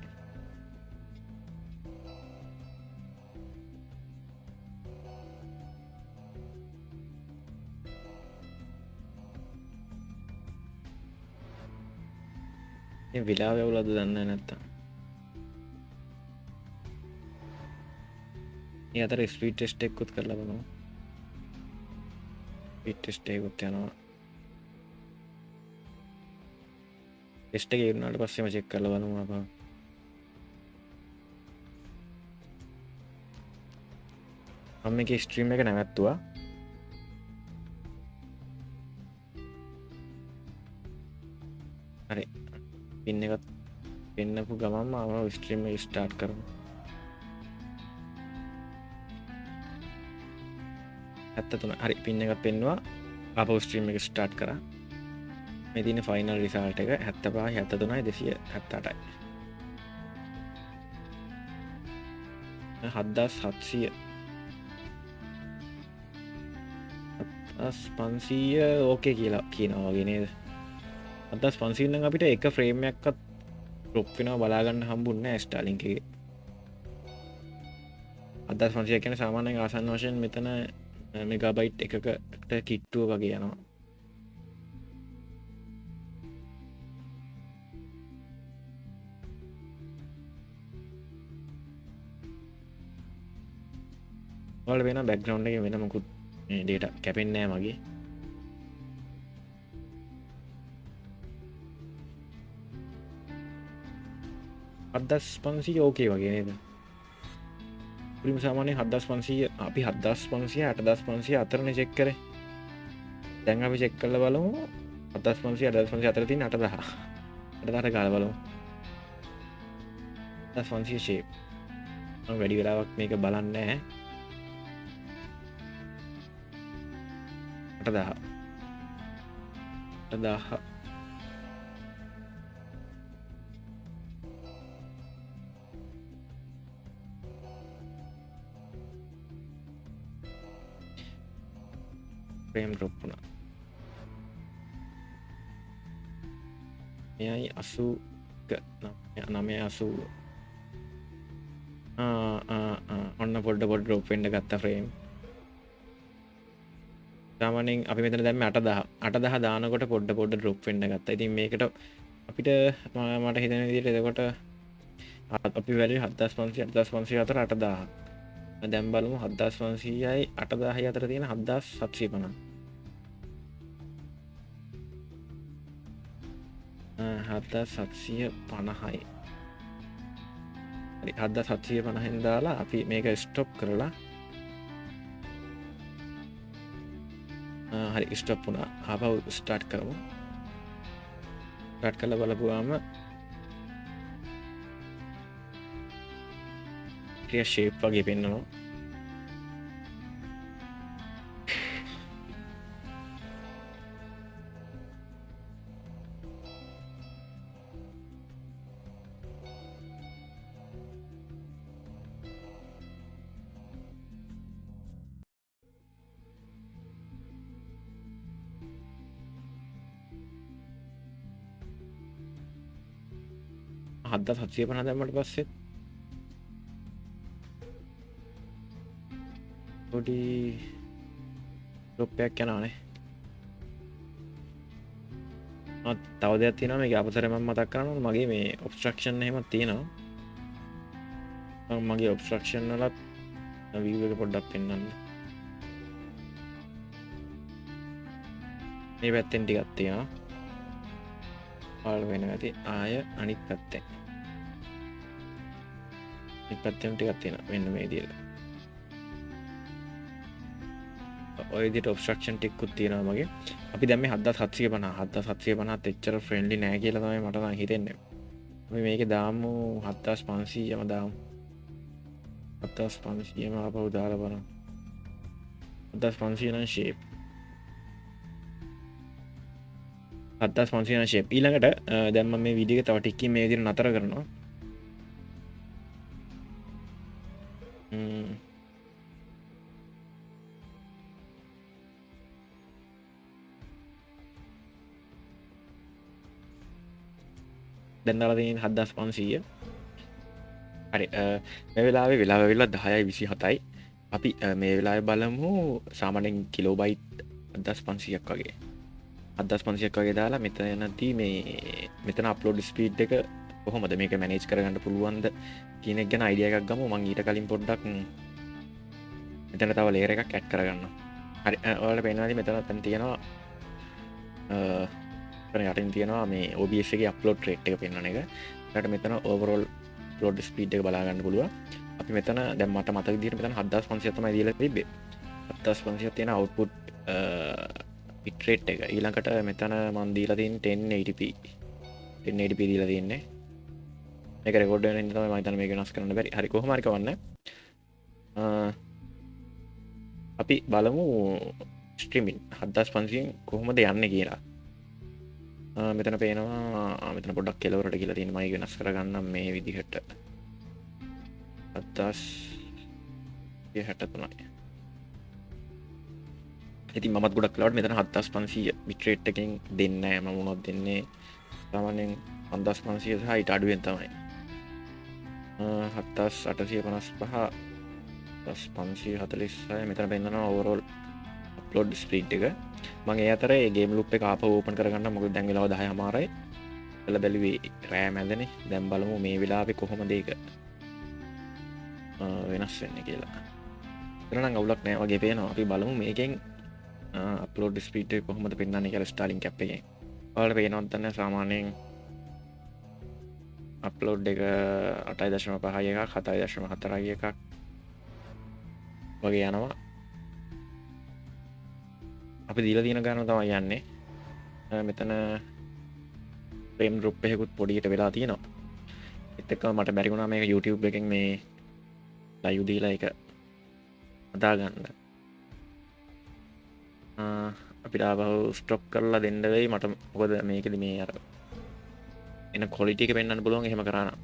මේ විලාව එවලද දන්නේ නැත්තම්. මේ අතර ස්පීඩ් ටෙස්ට් එකකුත් කරලා බලමු. ස්පීඩ් ටෙස්ට් එකකුත් යනවා. ටෙස්ට් එක ඉවරනාට පස්සේම චෙක් කරලා බලමු අපා. මම මේකේ ස්ට්‍රීම් එක නැවැත්තුවා. හරි. පින් එකත් පෙන්නපු ගමන්ම ආව ස්ට්‍රීම් එක ස්ටාර්ට් කරමු. 73. හරි පින් එකත් පෙන්නවා. ආපහු ස්ට්‍රීම් එක ස්ටාර්ට් කරා. මේ තියෙන ෆයිනල් රිසල්ට් එක 75 73 278යි. 7700 500 ඕකේ කියලා කියනවා වගේ නේද? 7500 නම් අපිට එක ෆ්‍රේම් එකක්වත් ඩ්‍රොප් වෙනවා බලා ගන්න හම්බුන්නේ නැහැ ස්ටාර්ලින්ක් එකේ. 7500 කියන්නේ සාමාන්‍යයෙන් ආසන්න වශයෙන් මෙතන මෙගාබයිට් එකකට කිට්ටුව වගේ යනවා. ඔයාලට වෙන බෑග්ග්‍රවුන්ඩ් එකේ වෙන මොකුත් මේ ඩේටා කැපෙන්නේ නැහැ මගේ. අදස් 500 ඕකේ වගේ නේද? පුරිම සාමාන්‍යයෙන් 7500 අපි 7500 8500 අතරනේ චෙක් කරේ. දැන් අපි චෙක් කරලා බලමු 7500 8500 අතර තියෙන 8000. 8000ට ගාලා බලමු. 8500 ෂේප්. මම වැඩි වෙලාවක් මේක බලන්නේ නැහැ. 8000. 8000 ෆ්‍රේම් ඩ්‍රොප් වුණා. මෙයයි 980 ඔන්න පොඩ්ඩ ඩ්‍රොප් වෙන්න ගත්තා ෆ්‍රේම්. සාමාන්‍යයෙන් අපි මෙතන දැම්මේ 8000 දානකොට පොඩ්ඩ ඩ්‍රොප් වෙන්න ගත්තා. ඉතින් මේකට අපිට මට හිතෙන විදිහට එතකොට අපි වැලි 7500 8500 අතර 8000. දැන් බලමු 7500යි 8000යි අතර තියෙන 7750. 7750යි. හරි 7750න් දාලා අපි මේක ස්ටොප් කරලා හරි ස්ටොප් වුණා. ආපහු ස්ටාර්ට් කරමු. ස්ටාර්ට් කරලා බලපුවාම ක්ලියර් ෂේප් වගේ පෙන්වනවා. 750 දැම්මට පස්සේ පොඩි රුප්පයක් යනවානේ. තව දෙයක් තියෙනවා මේක අපතර මම මතක් කරනවා මගේ මේ ඔබ්ස්ට්‍රක්ෂන් එහෙමත් තියෙනවා. මගේ ඔබ්ස්ට්‍රක්ෂන් වලත් view එක පොඩ්ඩක් පෙන්වන්න. මේ පැත්තෙන් ටිකක් තියෙනවා. පාල වෙන ඇති ආය අනිත් පැත්තෙන්. මේ පැත්තෙන් ටිකක් තියෙනවා මෙන්න මේ විදිහට. ඔය විදිහට ඔබ්ස්ට්‍රක්ෂන් ටිකකුත් තියෙනවා මගේ. අපි දැන් මේ 7750 එච්චර ෆ්‍රෙන්ඩ්ලි නෑ කියලා තමයි මට නම් හිතෙන්නේ. අපි මේකේ දාමු 7500ම දාමු. 7500ම ආපහු දාලා බලමු. 7500 නම් shape. 7500 නම් shape. ඊළඟට දැන් මම මේ වීඩියෝ එක තව ටිකකින් මේ විදිහට නතර කරනවා. දැන් දාලා තියෙන 7500. හරි මේ වෙලාවේ වෙලාව වෙලා 10:27යි. අපි මේ වෙලාවේ බලමු සාමාන්‍යයෙන් කිලෝබයිට් 7500ක් වගේ. 7500ක් වගේ දාලා මෙතනදී මෙතන අප්ලෝඩ් ස්පීඩ් එක කොහොමද මේක මැනේජ් කරගන්න පුළුවන්ද කියන එක ගැන අයිඩියා එකක් ගමු. මම ඊට කලින් පොඩ්ඩක් මෙතන තව ලේයර් එකක් ඇඩ් කරගන්නවා. හරි ඔයාලට පේනවාද මෙතන දැන් තියෙනවා යටින් තියෙනවා මේ OBS එකේ අප්ලෝඩ් රේට් එක පෙන්වන එක. ඊට මෙතන ඕවරෝල් අප්ලෝඩ් ස්පීඩ් එක බලා ගන්න පුළුවන්. අපි මෙතන දැන් මට මතක විදිහට මෙතන 7500 තමයි දීලා තිබ්බේ. 7500 තියෙන අවුට්පුට් bit rate එක. ඊළඟට මෙතන මම දීලා තියෙන්නේ 1080p. 1080p දීලා තියෙන්නේ. මේක රෙකෝඩ් වෙන ඉන්න තමයි මම හිතන්නේ මේක වෙනස් කරන්න බැරි. හරි කොහොම හරි කවන්න. අපි බලමු ස්ට්‍රීමින් 7500න් කොහොමද යන්නේ කියලා. මෙතන පේනවා මෙතන පොඩ්ඩක් කෙලවරට කියලා තියෙන මයික් වෙනස් කරගන්නම් මේ විදිහට 7063යි. ඉතින් මමත් ගොඩක් වෙලාවට මෙතන 7500 bit rate එකකින් දෙන්නේ නැහැ. මම මොනවද දෙන්නේ සාමාන්‍යයෙන් 5500 සහ ඊට අඩුවෙන් තමයි. 7855 546 මෙතන පෙන්නනවා ඕවරෝල් අප්ලෝඩ් ස්පීඩ් එක. මම ඒ අතරේ ගේම් ලූප් එක ආපහු ඕපන් කරගන්න. මොකද දැන් වෙලාව 10:00යි. එළ බැලුවේ රෑම ඇදනේ. දැන් බලමු මේ වෙලාවේ කොහොමද ඒක වෙනස් වෙන්නේ කියලා. එතන නම් අවුලක් නැහැ වගේ පේනවා. අපි බලමු මේකෙන් අප්ලෝඩ් ස්පීඩ් එක කොහොමද පෙන්වන්නේ කියලා Starlink app එකෙන්. ඔයාලට පේනවද නැත්නම් සාමාන්‍යයෙන් අප්ලෝඩ් එක 8.5 එකක් 7.4 එකක් වගේ යනවා. අපි දීලා තියෙන ගානම තමයි යන්නේ. මෙතන ෆ්‍රේම් ඩ්‍රොප් එකකුත් පොඩියට වෙලා තියෙනවා. ඒත් එක්කම මට බැරි වුණා මේක YouTube එකෙන් මේ ලයිව් දීලා ඒක හදා ගන්න. අපිට ආපහු ස්ටොප් කරලා දෙන්න වෙයි මට. මොකද මේකෙදි මේ අර එන ක්වොලිටි එක පෙන්වන්න පුළුවන් එහෙම කරා නම්.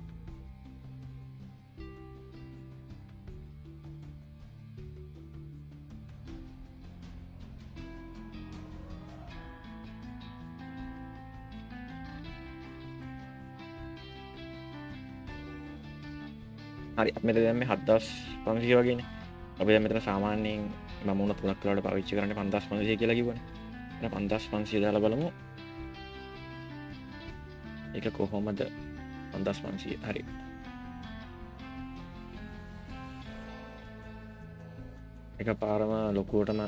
හරි මෙතන දැන් මේ 7500 වගේනේ. අපි දැන් මෙතන සාමාන්‍යයෙන් මම උන 3ක් වලට පාවිච්චි කරන්නේ 5500 කියලා කිව්වනේ. එහෙනම් 5500 දාලා බලමු. ඒක කොහොමද 5500 හරි. එක පාරම ලොකුවටම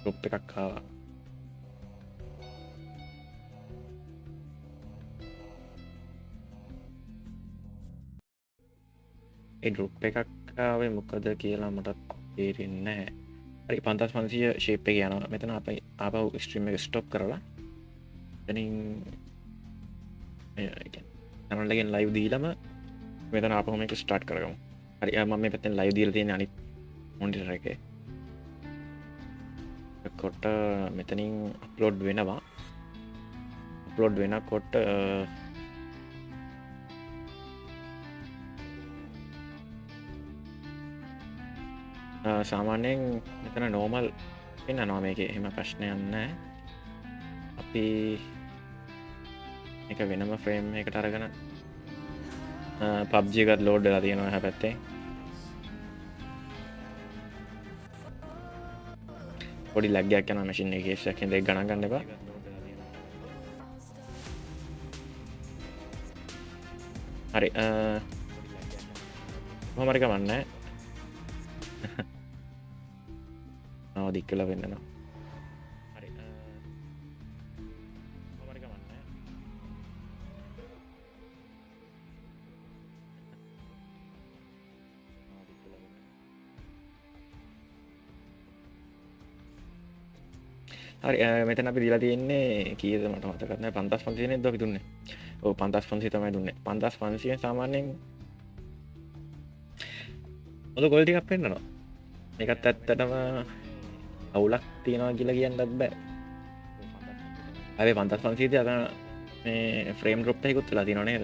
ගෲප් එකක් ආවා. ඒ ඩ්‍රොප් එකක් ආවේ මොකද කියලා මට තේරෙන්නේ නැහැ. හරි 5500 ෂේප් එක යනවා. මෙතන අපි ආපහු ස්ට්‍රීම් එක ස්ටොප් කරලා එතනින් channel එකෙන් ලයිව් දීලම මෙතන ආපහු මේක ස්ටාර්ට් කරගමු. හරි මම මේ පැත්තෙන් ලයිව් දීලා තියෙන අනිත් මොනිටර් එකේ. කොට මෙතනින් අප්ලෝඩ් වෙනවා. අප්ලෝඩ් වෙනකොට සාමාන්‍යයෙන් මෙතන නෝමල් පෙන්වනවා මේකේ. එහෙම ප්‍රශ්නයක් නැහැ. අපි එක වෙනම ෆ්‍රේම් එකකට අරගෙන PUBG එකත් ලෝඩ් වෙලා තියෙනවා එහා පැත්තේ. පොඩි ලැග් එකක් යනවා මැෂින් එකේ කේස් එකක් හින්දා ඒක ගණන් ගන්න එපා. හරි කොහොම හරි කමක් නැහැ. දික් කළා වෙන්නනවා. හරි කොහොම හරි කමක් නැහැ. හරි මෙතන අපි දීලා තියෙන්නේ කීයද මට මතකත් නැහැ 5500 නේද අපි දුන්නේ. ඔව් 5500 තමයි දුන්නේ. 5500 සාමාන්‍යයෙන් හොඳ ක්වොලිටි එකක් පෙන්නනවා. මේකත් ඇත්තටම අවුලක් තියනවා කියලා කියන්නත් බෑ. හැබැයි 5500 අර මේ ෆ්‍රේම් ඩ්‍රොප් එකකුත් වෙලා තියෙනව නේද?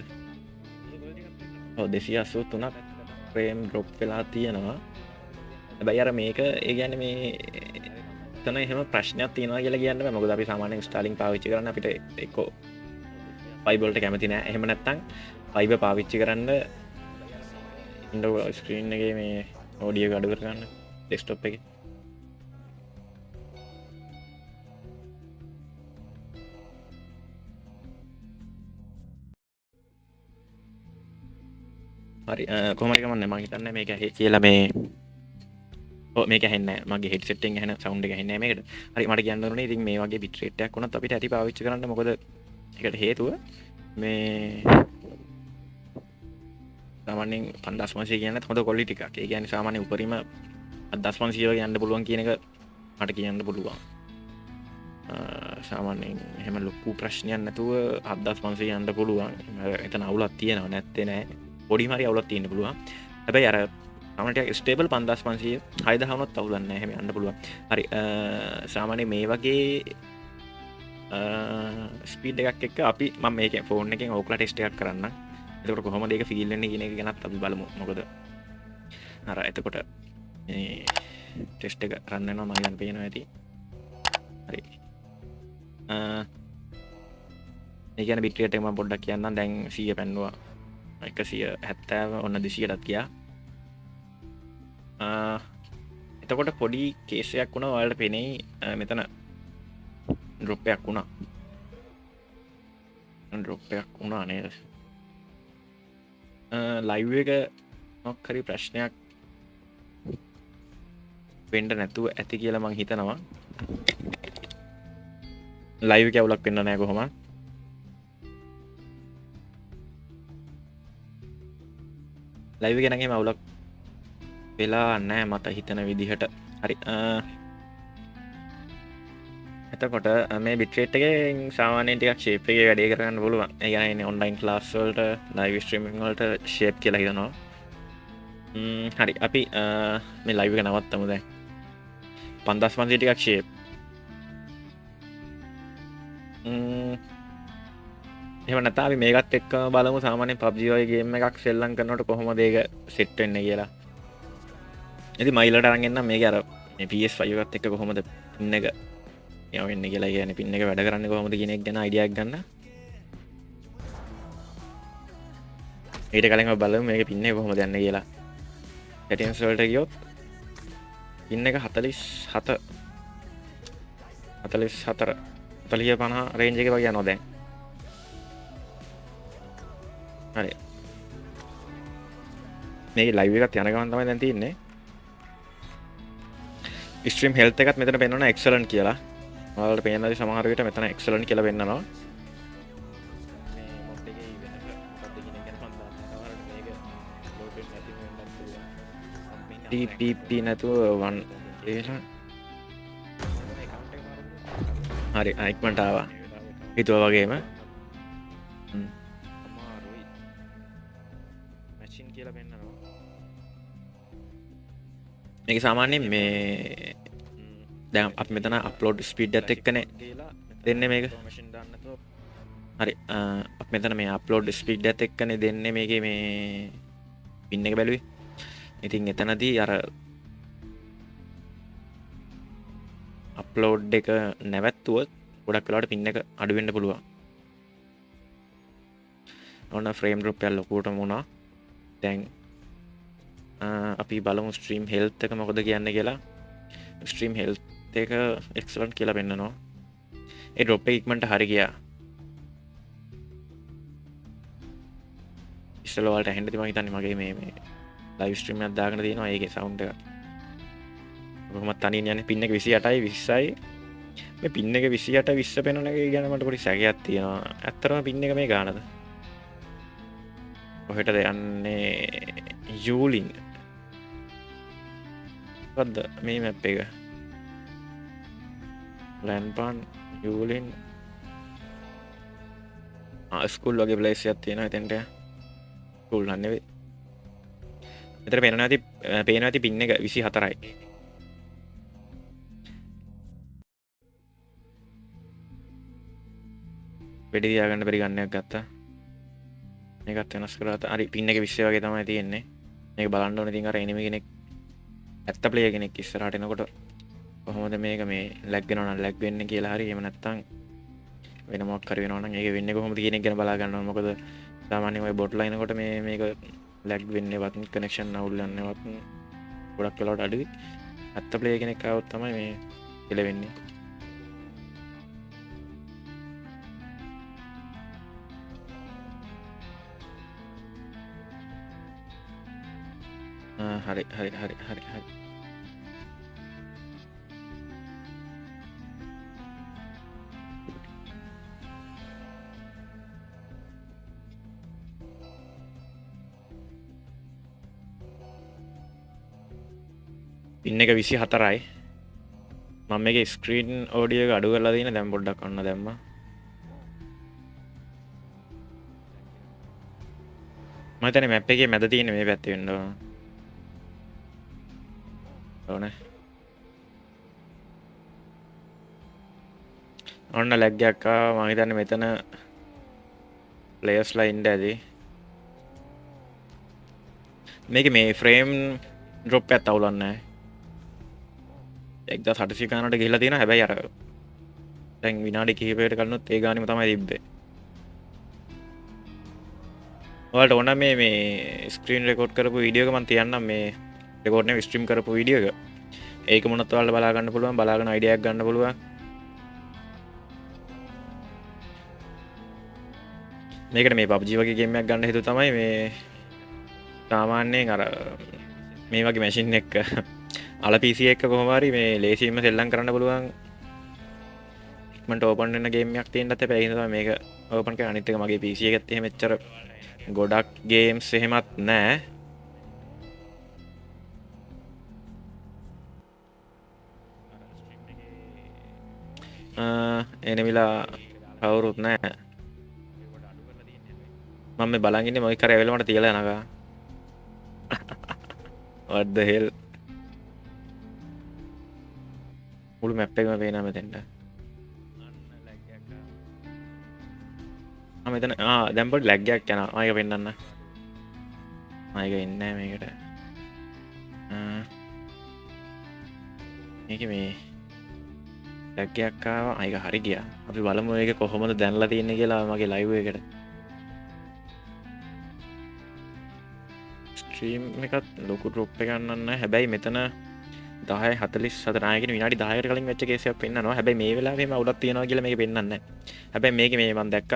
ඔව් 283ක් ෆ්‍රේම් ඩ්‍රොප් වෙලා තියෙනවා. හැබැයි අර මේක ඒ කියන්නේ මේ තන එහෙම ප්‍රශ්නයක් තියෙනවා කියලා කියන්න බෑ. මොකද අපි සාමාන්‍යයෙන් ස්ටාර්ලින් පාවිච්චි කරන්න අපිට එක්ක ෆයිබර් වලට කැමති නෑ. එහෙම නැත්නම් ෆයිබර් පාවිච්චි කරන්න වින්ඩෝ ස්ක්‍රීන් එකේ මේ ඔඩියෝ එක අඩු කර ගන්න ඩෙස්ක්ටොප් එකේ. හරි කොහොම හරි කමන්නේ මම හිතන්නේ මේක ඇහි කියලා මේ මේක ඇහෙන්නේ නැහැ මගේ හෙඩ්සෙට් එකෙන් ඇහෙන සවුන්ඩ් එක ඇහෙන්නේ නැහැ මේකට. හරි මට කියන්න ඕනේ ඉතින් මේ වගේ බිට් රේට් එකක් වුණත් අපිට ඇති පාවිච්චි කරන්න මොකද ඒකට හේතුව මේ සාමාන්‍යයෙන් 5500 කියන්නේ හොඳ ක්වොලිටි එකක්. ඒ කියන්නේ සාමාන්‍ය උපරිම 5500 වගේ යන්න පුළුවන් කියන එක මට කියන්න පුළුවන්. සාමාන්‍යයෙන් එහෙම ලොකු ප්‍රශ්නයක් නැතුව 7500 යන්න පුළුවන්. එතන අවුලක් තියෙනව නැත්තේ නෑ. පොඩිම හරි අවුලක් තියෙන්න පුළුවන්. හැබැයි අර සාමාන්‍යයෙන් ස්ටේබල් 5500 6000 වුණත් අවුලක් නෑ. එහෙම යන්න පුළුවන්. හරි සාමාන්‍යයෙන් මේ වගේ ස්පීඩ් එකක් එක්ක අපි මම මේකෙන් ෆෝන් එකෙන් ඕකලා ටෙස්ට් එකක් කරන්නම්. එතකොට කොහොමද ඒක ෆීල් වෙන්නේ කියන එක ගැනත් අපි බලමු. මොකද අර එතකොට මේ ටෙස්ට් එක රන් වෙනවා මම දැන් පේනවා ඇති. හරි. ඒ කියන්නේ බිට් රේට් එක මම පොඩ්ඩක් කියන්නම්. දැන් 100 පැන්නුවා. 170 ඔන්න 200ටත් ගියා. එතකොට පොඩි කේස් එකක් වුණා ඔයාලට පෙනෙයි මෙතන ඩ්‍රොප් එකක් වුණා. ඩ්‍රොප් එකක් වුණා නේද? ලයිව් එක මොකක් හරි ප්‍රශ්නයක් වෙන්න නැතුව ඇති කියලා මං හිතනවා. ලයිව් එක අවුලක් වෙන්න නැහැ කොහොමද? ලයිව් එක නම් එහෙම අවුලක් වෙලා නැහැ මට හිතන විදිහට. හරි. එතකොට මේ බිට් රේට් එකෙන් සාමාන්‍යයෙන් ටිකක් ෂේප් එකේ වැඩේ කරගන්න පුළුවන්. ඒ කියන්නේ ඔන්ලයින් ක්ලාස් වලට ලයිව් ස්ට්‍රීමින් වලට ෂේප් කියලා හිතනවා. හරි අපි මේ ලයිව් එක නවත්තමු දැන්. 5500 ටිකක් ෂේප්. එහෙම නැත්නම් අපි මේකත් එක්කම බලමු සාමාන්‍යයෙන් PUBG වගේ ගේම් එකක් සෙල්ලම් කරනකොට කොහොමද ඒක සෙට් වෙන්නේ කියලා. ඉතින් මයිලට අරන් එන්නම් මේක අර මේ PS5 එකත් එක්ක කොහොමද පින් එක යවෙන්නේ කියලා. කියන්නේ පින් එක වැඩ කරන්නේ කොහොමද කියන එක ගැන අයිඩියා එකක් ගන්න. ඊට කලින් අපි බලමු මේකේ පින් එක කොහොමද යන්නේ කියලා. settings වලට ගියොත් පින් එක 47 44 40 50 රේන්ජ් එකේ වගේ යනවා දැන්. හරි. මේකේ ලයිව් එකත් යන ගමන් තමයි දැන් තියෙන්නේ. ස්ට්‍රීම් හෙල්ත් එකත් මෙතන පෙන්වනවා excellent කියලා. ඔයාලට පේනවාද සමහර විට මෙතන excellent කියලා පෙන්නනවා. මේ මොඩ් එකේ වෙනස මොකක්ද කියන එක ගැන මම දන්නේ නැහැ. මේක ලෝඩ් වෙන්නේ නැති වෙන්නත් පුළුවන්. TPP නැතුව 1 කියලා. හරි ඉක්මනට ආවා. හිතුවා වගේම. අමාරුයි. මැෂින් කියලා පෙන්නනවා. මේක සාමාන්‍යයෙන් මේ දැන් අපි මෙතන අප්ලෝඩ් ස්පීඩ් එකත් එක්කනේ දෙන්නේ මේක. හරි අපි මෙතන මේ අප්ලෝඩ් ස්පීඩ් එකත් එක්කනේ දෙන්නේ මේකේ මේ පින් එක බැලුවේ. ඉතින් එතනදී අර අප්ලෝඩ් එක නැවැත්තුවොත් ගොඩක් වෙලාවට පින් එක අඩු වෙන්න පුළුවන්. ඔන්න ෆ්‍රේම් ඩ්‍රොප් එක ලොකුටම වුණා. දැන් අපි බලමු ස්ට්‍රීම් හෙල්ත් එක මොකද කියන්න කියලා. ස්ට්‍රීම් හෙල්ත් එක එක්සලන්ට් කියලා පෙන්නනවා. ඒ ඩ්‍රොප් එක ඉක්මනට හරි ගියා. ඉස්සෙල්ලා ඔයාලට ඇහෙන්න තිබුණා හිතන්නේ මගේ මේ ලයිව් ස්ට්‍රීම් එකක් දාගෙන තියෙනවා ඒකේ සවුන්ඩ් එක. කොහොමද තනියෙන් යන්නේ පින් එක 28යි 20යි. මේ පින් එක 28 20 පෙන්වන එක ගැන මට පොඩි සැකයක් තියෙනවා. ඇත්තටම පින් එක මේ ගානද? කොහෙටද යන්නේ? යූලින්. මොකද්ද මේ මැප් එක? ලැන්පාන් යූලින් ස්කූල් වගේ ප්ලේස් එකක් තියෙනවා එතෙන්ට. ස්කූල් නම් නෙවෙයි. මෙතන පේනවා ඇති පින් එක 24යි. වෙඩි තියාගන්න බැරි ගන්නයක් ගත්තා. මේකත් වෙනස් කරලා හරි පින් එක 20 වගේ තමයි තියෙන්නේ. මේක බලන්න ඕනේ ඉතින් අර එනිමි කෙනෙක් ඇත්ත ප්ලේයර් කෙනෙක් ඉස්සරහට එනකොට කොහොමද මේක මේ ලැග් වෙනවා නම් ලැග් වෙන්නේ කියලා හරි එහෙම නැත්නම් වෙන මොකක් හරි වෙනවා නම් ඒක වෙන්නේ කොහොමද කියන එක ගැන බලා ගන්න ඕනේ. මොකද සාමාන්‍යයෙන් ඔය බොට් ලයිනකොට මේක ලැග් වෙන්නේවත් කනෙක්ෂන් අවුල් යන්නේවත් ගොඩක් වෙලාවට අඩුයි. ඇත්ත ප්ලේයර් කෙනෙක් ආවොත් තමයි මේ එළවෙන්නේ. හරි පින් එක 24යි. මම මේකේ ස්ක්‍රීන් ඔඩියෝ එක අඩු කරලා තියෙන දැන් පොඩ්ඩක් අන්න දැම්මා. මම හිතන්නේ මැප් එකේ මැද තියෙන මේ පැත්තේ වෙන්න ඕනේ. ඔන්න ලැග් එකක් ආවා. මම හිතන්නේ මෙතන ප්ලේයර්ස්ලා ඉන්න ඇති. මේකේ මේ ෆ්‍රේම් ඩ්‍රොප් එකක් අවුලන්නේ නැහැ. 1800 ගානට ගිහිල්ලා තියෙනවා. හැබැයි අර දැන් විනාඩි කිහිපයකට කලිනුත් ඒ ගානෙම තමයි තිබ්බේ. ඔයාලට ඕන මේ ස්ක්‍රීන් රෙකෝඩ් කරපු වීඩියෝ එක මම තියන්නම් මේ රෙකෝඩ් නෙවෙයි ස්ට්‍රීම් කරපු වීඩියෝ එක. ඒක මොනත් ඔයාලට බලා ගන්න පුළුවන්. බලාගෙන අයිඩියා එකක් ගන්න පුළුවන්. මේකට මේ PUBG වගේ ගේම් එකක් ගන්න හේතුව තමයි මේ සාමාන්‍යයෙන් අර මේ වගේ මැෂින් එක අල PC එක කොහොම හරි මේ ලේසියෙන්ම සෙල්ලම් කරන්න පුළුවන්. ඉක්මනට ඕපන් වෙන ගේම් එකක් තියෙන්නත් එපා. ඒ හින්දා තමයි මේක ඕපන් කරලා අනිත් එක මගේ PC එකෙත් එහෙම එච්චර ගොඩක් ගේම්ස් එහෙමත් නැහැ. එනමිලා කවුරුත් නැහැ. මම මේ බලන් ඉන්නේ මොකක් කරේ ඇවිල්ලා මට තියලා යනකා. what the hell මුළු මැප් එකම පේනවා මෙතෙන්ට. මෙතන දැන් පොඩි ලැග් එකක් යනවා. ආයෙක පෙන්නන්න. ආයෙක එන්නේ නැහැ මේකට. මේක මේ ලැග් එකක් ආවා. ආයෙක හරි ගියා. අපි බලමු මේක කොහොමද දැනලා තියෙන්නේ කියලා මගේ ලයිව් එකට. ස්ට්‍රීම් එකත් ලොකු ඩ්‍රොප් එකක් ගන්නන්න. හැබැයි මෙතන 10:44 නායකෙන විනාඩි 10කට කලින් වෙච්ච කේස් එකක් පෙන්නනවා. හැබැයි මේ වෙලාවේ මේ අවුලක් තියෙනවා කියලා මේක පෙන්නන්නේ නැහැ. හැබැයි මේක මේ මම දැක්ක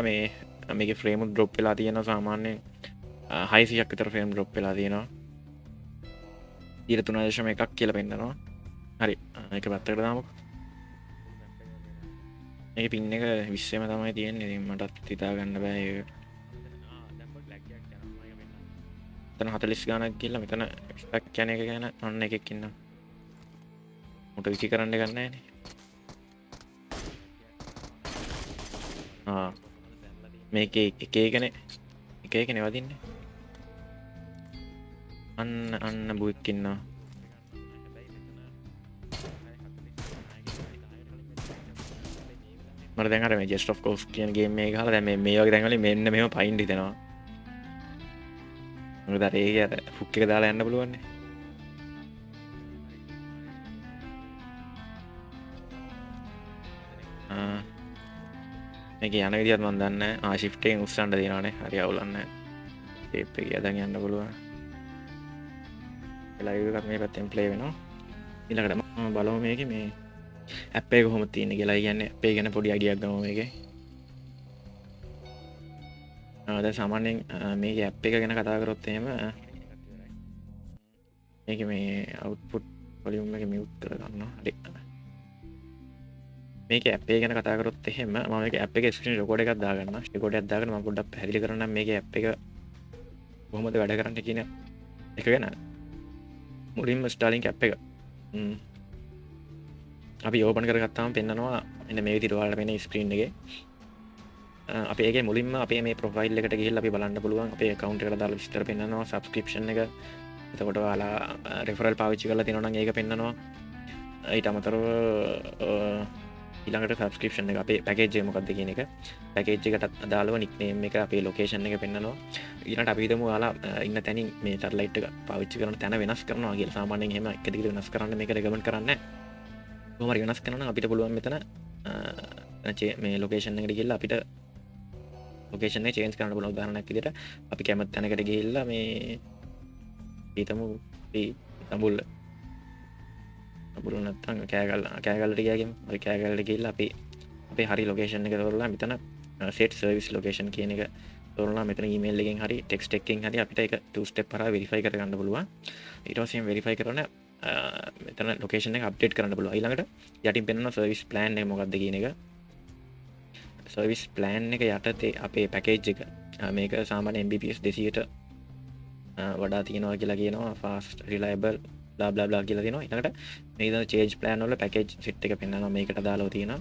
මේකේ ෆ්‍රේම් ඩ්‍රොප් වෙලා තියෙනවා. සාමාන්‍යයෙන් 600ක් විතර ෆ්‍රේම් ඩ්‍රොප් වෙලා තියෙනවා. 3.1 කියලා පෙන්නනවා. හරි ඒක පැත්තකට දාමුකෝ. මේකේ පින් එක 20ෙම තමයි තියෙන්නේ. ඉතින් මටත් හිතා ගන්න බෑ ඒක. මෙතන 40 ගානක් ගිහලා මෙතන ස්ටක් යන එක ගැන ඔන්න එකෙක් ඉන්නවා. උට විසි කරන්න ගන්න නෑනේ. මේක එක එකනේ වදින්නේ. අන්න බුවෙක් ඉන්නවා. මට දැන් අර මේ ජස්ට් ඔෆ් කෝස් කියන ගේම් එක ගහලා දැන් මේ වගේ තැන් වලින් මෙන්න මෙහෙම පයින් හිතෙනවා. මොකද අර ඒක අර හුක් එක දාලා යන්න පුළුවන් නේ. මේක යන විදිහත් මම දන්නේ නැහැ. ෂිෆ්ට් එකෙන් උස්සන්න දෙනවනේ. හරි අවුලක් නැහැ. ටේප් එක දැන් යන්න පුළුවන්. ලයිව් එකක් මේ පැත්තෙන් ප්ලේ වෙනවා. ඊළඟට මම බලමු මේකේ මේ ඇප් එක කොහොමද තියෙන්නේ කියලා. කියන්නේ ඇප් එක ගැන පොඩි අයිඩියක් ගමු මේකේ. දැන් සාමාන්‍යයෙන් මේකේ ඇප් එක ගැන කතා කරොත් එහෙම මේකේ මේ අවුට්පුට් වොලියුම් එක මියුට් කරගන්නවා. හරි. මේක ඇප් එක ගැන කතා කරොත් එහෙම මම මේක ඇප් එකේ ස්ක්‍රීන් රෙකෝඩ් එකක් දාගන්නම්. රෙකෝඩ් එකක් දාගෙන මම පොඩ්ඩක් පැහැදිලි කරන්නම් මේකේ ඇප් එක කොහොමද වැඩ කරන්නේ කියන එක ගැන. මුලින්ම ස්ටාර්ලින්ක් ඇප් එක අපි ඕපන් කරගත්තාම පෙන්නනවා එන්න මේ විදිහට ඔයාලට පෙනෙන ස්ක්‍රීන් එකේ. අපි ඒකේ මුලින්ම අපේ මේ ප්‍රොෆයිල් එකට ගිහිල්ලා අපි බලන්න පුළුවන් අපේ account එකට දාලා විස්තර පෙන්නනවා, subscription එක. එතකොට ඔයාලා referral පාවිච්චි කරලා තියෙනවා නම් ඒක පෙන්නනවා. ඊට අමතරව ඊළඟට සබස්ක්‍රිප්ෂන් එක අපේ පැකේජ් එක මොකක්ද කියන එක, පැකේජ් එකට අදාළව නික්නේම් එක, අපේ ලොකේෂන් එක පෙන්නනවා. ඊළඟට අපි හිතමු ඔයාලා ඉන්න තැනින් මේ සැටලයිට් එක පාවිච්චි කරන තැන වෙනස් කරනවා කියලා. සාමාන්‍යයෙන් එහෙම එක දිගට වෙනස් කරන්න මේක රෙකමන්ඩ් කරන්නේ නැහැ. කොහොම හරි වෙනස් කරනවා නම් අපිට පුළුවන් මෙතන මේ ලොකේෂන් එකට ගිහිල්ලා අපිට ලොකේෂන් එක චේන්ජ් කරන්න පුළුවන්. උදාහරණයක් විදිහට අපි කැමති තැනකට ගිහිල්ලා මේ හිතමු අපි තඹුල්ල නැත්තම් කෑගල්ලට ගියාගෙම අපි කෑගල්ලට ගිහිල්ලා අපි අපේ හරි ලොකේෂන් එක තෝරලා මෙතන set service location කියන එක තෝරලා මෙතන email එකෙන් හරි text එකකින් හරි අපිට ඒක two step හරහා verify කරගන්න පුළුවන්. ඊට පස්සේ verify කරන මෙතන ලොකේෂන් එක අප්ඩේට් කරන්න පුළුවන්. ඊළඟට යටින් පෙන්නන service plan එක මොකක්ද කියන එක. service plan එක යටතේ අපේ පැකේජ් එක මේක සාමාන්‍ය Mbps 200ට වඩා තියෙනවා කියලා කියනවා. fast reliable bla bla bla කියලා තියෙනවා. ඊළඟට මේ change plan වල package set එක පෙන්නනවා මේකට දාලා තියෙනවා.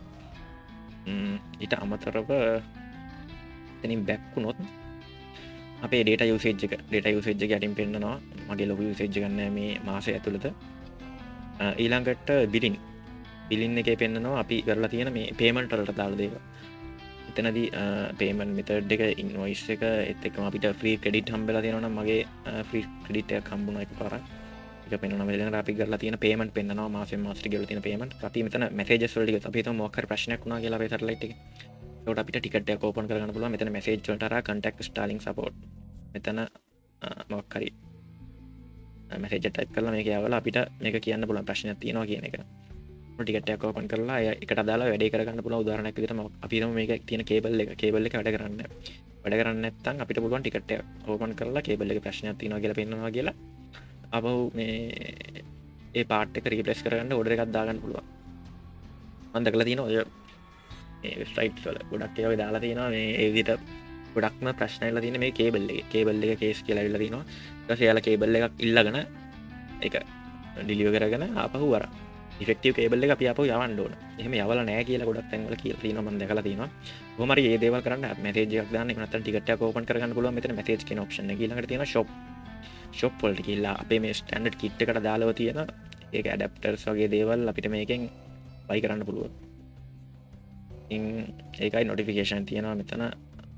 ඊට අමතරව එතනින් back වුණොත් අපේ data usage එක යටින් පෙන්නනවා. මගේ ලොකු usage එකක් නැහැ මේ මාසය ඇතුළත. ඊළඟට billing එකේ පෙන්නනවා අපි කරලා තියෙන මේ payment වලට දාලා දේවල්. එතනදී payment method එක, invoice එක, ඒත් එක්කම අපිට free credit හම්බෙලා තියෙනවා නම් මගේ free credit එකක් හම්බුණා එකපාරක්. ඒක පෙන්වනවා. මෙතන අපි කරලා තියෙන payment පෙන්නනවා. මාසෙන් මාසෙට ගෙවලා තියෙන payment. අපි මෙතන messages වල ටික අපි හිතමු මොකක් හරි ප්‍රශ්නයක් වුණා කියලා අපේ සැටලයිට් එකේ. ඒකට අපිට ටිකට් එකක් ඕපන් කරගන්න පුළුවන්. මෙතන message වලට අරා contact Starlink support. මෙතන මොකක් හරි message එක type කරලා මේක යවලා අපිට මේක කියන්න පුළුවන් ප්‍රශ්නයක් තියෙනවා කියන එක. ටිකට් එකක් ඕපන් කරලා ඒකට අදාළව වැඩේ කරගන්න පුළුවන්. උදාහරණයක් විදිහට අපි හිතමු මේක තියෙන කේබල් එක වැඩ කරන්නේ නැත්නම් අපිට පුළුවන් ටිකට් එක ඕපන් කරලා කේබල් එකේ ප්‍රශ්නයක් තියෙනවා කියලා පෙන්නනවා කියලා අපහු මේ ඒ පාට් එක රීප්ලේස් කරගන්න ඕඩර් එකක් දාගන්න පුළුවන්. මම දැකලා තියෙනවා ඔය මේ වෙබ්සයිට්ස් වල ගොඩක් ඒවා දාලා තියෙනවා මේ ඒ විදිහට ගොඩක්ම ප්‍රශ්න ඇවිල්ලා තියෙන මේ කේබල් එක කේස් කියලා ඇවිල්ලා තියෙනවා. ඊට පස්සේ යාලා කේබල් එකක් ඉල්ලගෙන ඒක ඩිලිවර් කරගෙන ආපහු අර ඉෆෙක්ටිව් කේබල් එක අපි ආපහු යවන්න ඕන. එහෙම යවලා නැහැ කියලා ගොඩක් තැන්වල කියලා තියෙනවා මම දැකලා තියෙනවා. කොහොම හරි මේ දේවල් කරන්න මැසේජ් එකක් දාන්න. එහෙම නැත්නම් ටිකට් එකක් ඕපන් කරගන්න පුළුවන්. මෙතන මැසේජ් කියන ඔප්ෂන් එක ඊළඟට තියෙනවා ෂොප් වලට ගිහිල්ලා අපේ මේ ස්ටෑන්ඩඩ් කිට් එකට දාලව තියෙන ඒක ඇඩැප්ටර්ස් වගේ දේවල් අපිට මේකෙන් බයි කරන්න පුළුවන්. ඉතින් ඒකයි නොටිෆිකේෂන් තියෙනවා මෙතන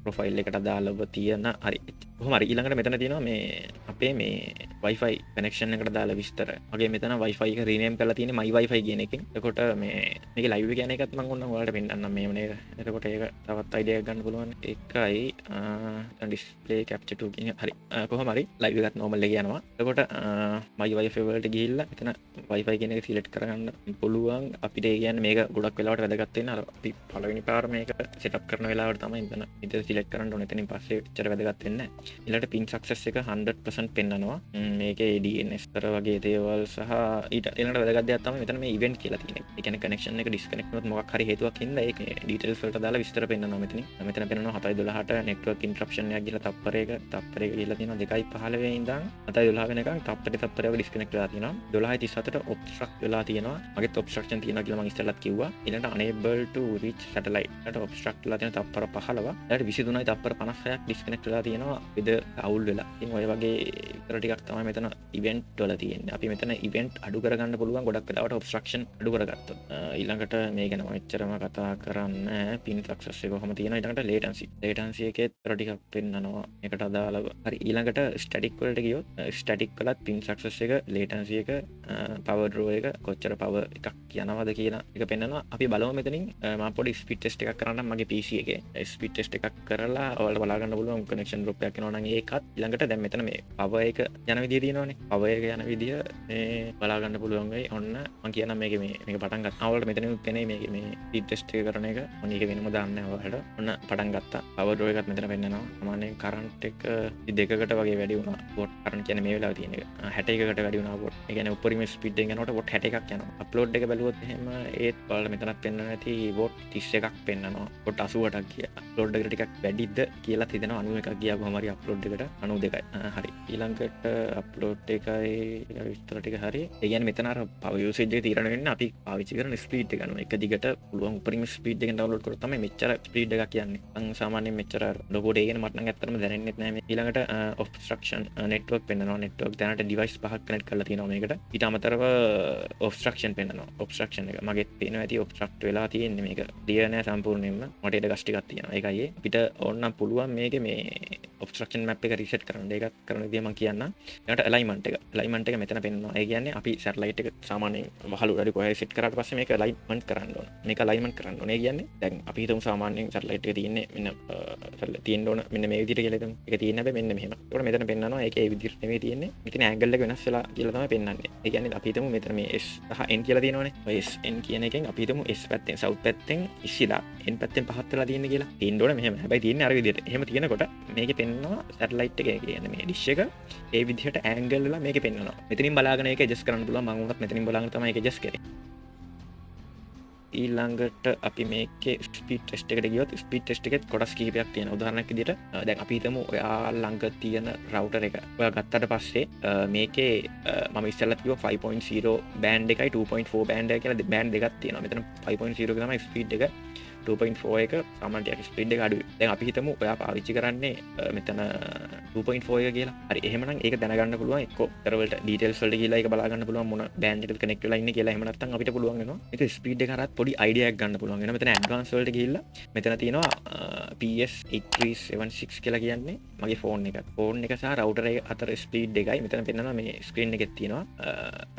ප්‍රොෆයිල් එකට දාලව තියෙන. හරි. කොහොම හරි ඊළඟට මෙතන තියෙනවා මේ අපේ මේ Wi-Fi කනෙක්ෂන් එකට දාලා විස්තර. මගේ මෙතන Wi-Fi එක රීනේම් කරලා තියෙන්නේ my Wi-Fi කියන එකෙන්. එතකොට මේ මේකේ ලයිව් එක කියන එකත් මම ඕනනම් ඔයාලට පෙන්නන්නම් මේව නේද. එතකොට ඒක තවත් අයිඩියා එකක් ගන්න පුළුවන්. ඒකයි ඩිස්ප්ලේ කැප්චර් 2 කියන හරි. කොහොම හරි ලයිව් එකත් normal එක යනවා. එතකොට my Wi-Fi වලට ගිහිල්ලා එතන Wi-Fi කියන එක සිලෙක්ට් කරගන්න පුළුවන්. අපිට ඒ කියන්නේ මේක ගොඩක් වෙලාවට වැදගත් වෙන්නේ අර අපි පළවෙනි පාර මේක සෙටප් කරන වෙලාවට තමයි මෙතන ඉතින් සිලෙක්ට් කරන්න ඕනේ. එතනින් පස්සේ එච්චර වැදගත් වෙන්නේ නැහැ. ඊළඟට pin success එක 100% පෙන්නනවා. මේකේ DNS තර වගේ දේවල් සහ ඊළඟට වැදගත් දෙයක් තමයි මෙතන මේ event කියලා තියෙන්නේ. ඒ කියන්නේ connection එක disconnect වුණොත් මොකක් හරි හේතුවක් හින්දා ඒක details වලට දාලා විස්තර පෙන්නනවා මෙතනින්. මෙතන පෙන්නනවා 7:12ට network interruption එකක් ගිහලා තප්පරයක ගිහලා තියෙනවා 2:15 වෙනි ඉඳන් 7:12 වෙනකන් තප්පරයක disconnect වෙලා තියෙනවා. 12:37ට obstruct වෙලා තියෙනවා. මගෙත් obstruction තියෙනවා කියලා මම ඉස්සෙල්ලත් කිව්වා. ඊළඟට unable to reach satellite. ඊට obstruct වෙලා තියෙන තප්පර 15. ඊට 23යි තප්පර 56ක් disconnect වෙලා තියෙනවා. විද අවුල් වෙලා. ඉතින් ඔය වගේ විතර ටිකක් තමයි මෙතන event වල තියෙන්නේ. අපි මෙතන event අඩු කරගන්න පුළුවන් ගොඩක් වෙලාවට obstruction අඩු කරගත්තොත්. ඊළඟට මේ ගැන මම එච්චරම කතා කරන්නේ pin success එක කොහොම තියෙනවා. ඊළඟට latency එකේ විතර ටිකක් පෙන්නනවා. මේකට අදාළව. හරි ඊළඟට static වලට ගියොත් static වලත් pin success එක latency එක power draw එක කොච්චර power එකක් යනවද කියන එක පෙන්නනවා. අපි බලමු මෙතනින් මම පොඩි speed test එකක් කරන්නම් මගේ PC එකේ. speed test එකක් කරලා ඔයාලට බලා ගන්න පුළුවන් connection drop එකක් එනවා නම් ඒකත් ඊළඟට දැන් මෙතන මේ power එක යන විදිය තියෙනවානේ පවර් එක යන විදිය මේ බලා ගන්න පුළුවන් වෙයි ඔන්න මම කියන මේක මේක පටන් ගත්තා අවලට මෙතන පෙනේ මේක මේ ස්පීඩ් ටෙස්ට් එක කරන එක මම ඒක වෙනම දාන්නේ ඔයාලට ඔන්න පටන් ගත්තා පවර් ඩ්‍රෝ එකත් මෙතන පෙන්නනවා සාමාන්‍යයෙන් කරන්ට් එක 2කට වගේ වැඩි වුණා බොට් කරන්ට් කියන්නේ මේ වෙලාවේ තියෙන එක 61කට වැඩි වුණා බොට් ඒ කියන්නේ උඩරිම ස්පීඩ් එකෙන් යනකොට බොට් 61ක් යනවා අප්ලෝඩ් එක බැලුවොත් එහෙම ඒත් ඔයාලට මෙතනත් පෙන්නන ඇති බොට් 31ක් පෙන්නනවා බොට් 88ක් ගියා අප්ලෝඩ් එකට ටිකක් වැඩිද කියලා හිතෙනවා 91ක් ගියා කොහොම හරි අප්ලෝඩ් එකට 92යි හරි ඊළඟට අප්ලෝඩ් එකයි විස්තර ටික හරි ඒ කියන්නේ මෙතන අර පවර් යූසේජ් එක තීරණය වෙන්නේ අපි පාවිච්චි කරන ස්පීඩ් එක ගන්නවා එක දිගට පුළුවන් උපරිම ස්පීඩ් එකෙන් ඩවුන්ලෝඩ් කරොත් තමයි මෙච්චර ස්පීඩ් එකක් කියන්නේ මම සාමාන්‍යයෙන් මෙච්චර ලොකෝට ඒ කියන්නේ මට නම් ඇත්තටම දැනෙන්නේ නැහැ මේ ඊළඟට ඔබ්ස්ට්‍රක්ෂන් නෙට්වර්ක් පෙන්නනවා නෙට්වර්ක් දැනට ඩිවයිස් පහක් කනෙක්ට් කරලා තියෙනවා මේකට ඊට අමතරව ඔබ්ස්ට්‍රක්ෂන් පෙන්නනවා ඔබ්ස්ට්‍රක්ෂන් එක මගෙත් පේනවා ඇති ඔබ්ස්ට්‍රක්ට් වෙලා තියෙන්නේ මේක ක්ලියර් නෑ සම්පූර්ණයෙන්ම මට ඊට ගස් ටිකක් තියෙනවා ඒකයි අපිට ඕනනම් පුළුවන් මේකේ මේ ඔබ්ස්ට්‍රක්ෂන් මැප් එක රීසෙට් කරන්න ඒකත් කරන විදිය මම කියන්නම් ඊට අලයින්මන්ට් එක මෙතන පෙන්නනවා ඒ කියන්නේ අපි සැටලයිට් එක සාමාන්‍යයෙන් වහලු වැඩි කොහේ සෙට් කරාට පස්සේ මේක අලයින්මන්ට් කරන්න ඕන මේක අලයින්මන්ට් කරන්න ඕනේ කියන්නේ දැන් අපි හිතමු සාමාන්‍යයෙන් සැටලයිට් එක තියෙන්නේ මෙන්න තියෙන්න ඕන මෙන්න මේ විදිහට කියලා හිතමු ඒක තියෙන්නේ හැබැයි මෙන්න මෙහෙම ඒකට මෙතන පෙන්නනවා ඒක ඒ විදිහට නෙමෙයි තියෙන්නේ මෙතන ඇන්ගල් එක වෙනස් වෙලා කියලා තමයි පෙන්නන්නේ ඒ කියන්නේ අපි හිතමු මෙතන මේ S සහ N කියලා තියෙනවනේ ඔය S N කියන එකෙන් අපි හිතමු S පැත්තෙන් සවුත් පැත්තෙන් ඉස්සිලා N පැත්තෙන් පහත් වෙලා තියෙන්නේ කියලා තියෙන්න ඕනේ මෙහෙම හැබැයි තියෙන්නේ අර විදිහට එහෙම තියෙනකොට මේකේ පෙන්නනවා සැටලයිට් එක කියන්නේ මේ ඩිෂ් එක ඒ විදිහට ඇන්ගල් වෙලා මේකේ පෙන්නනවා මෙතනින් බලාගෙන ඒක ඇඩ්ජස්ට් කරන්න පුළුවන් මම උනත් මෙතනින් බලාගෙන තමයි ඒක ඇඩ්ජස්ට් කරේ ඊළඟට අපි මේකේ ස්පීඩ් ටෙස්ට් එකට ගියොත් ස්පීඩ් ටෙස්ට් එකෙත් කොටස් කිහිපයක් තියෙනවා උදාහරණයක් විදිහට දැන් අපි හිතමු ඔයා ළඟ තියෙන රවුටර් එක ඔයා ගත්තට පස්සේ මේකේ මම ඉස්සෙල්ලා කිව්වා 5.0 බෑන්ඩ් එකයි 2.4 බෑන්ඩ් එක කියලා බෑන්ඩ් දෙකක් තියෙනවා මෙතන 5.0 එක තමයි ස්පීඩ් එක 2.4 එක සාමාන්‍යයෙන් ස්පීඩ් එක අඩුයි දැන් අපි හිතමු ඔයා පාවිච්චි කරන්නේ මෙතන 2.4 එක කියලා හරි එහෙමනම් ඒක දැනගන්න පුළුවන් එක්කෝ සර්වර්වලට ඩීටේල්ස් වලට ගිහලා ඒක බලා ගන්න පුළුවන් මොන බෑන්ඩ් එකකට කනෙක්ට් වෙලා ඉන්නේ කියලා එහෙම නැත්නම් අපිට පුළුවන් වෙනවා ඒක ස්පීඩ් එක හරහත් පොඩි අයිඩියා එකක් ගන්න පුළුවන් වෙනවා මෙතන ඇඩ්වාන්ස් වලට ගිහිල්ලා මෙතන තියෙනවා PS8376 කියලා කියන්නේ මගේ ෆෝන් එක සහ රවුටර් එක අතර ස්පීඩ් එකයි මෙතන පෙන්නනවා මේ ස්ක්‍රීන් එකේ තියෙනවා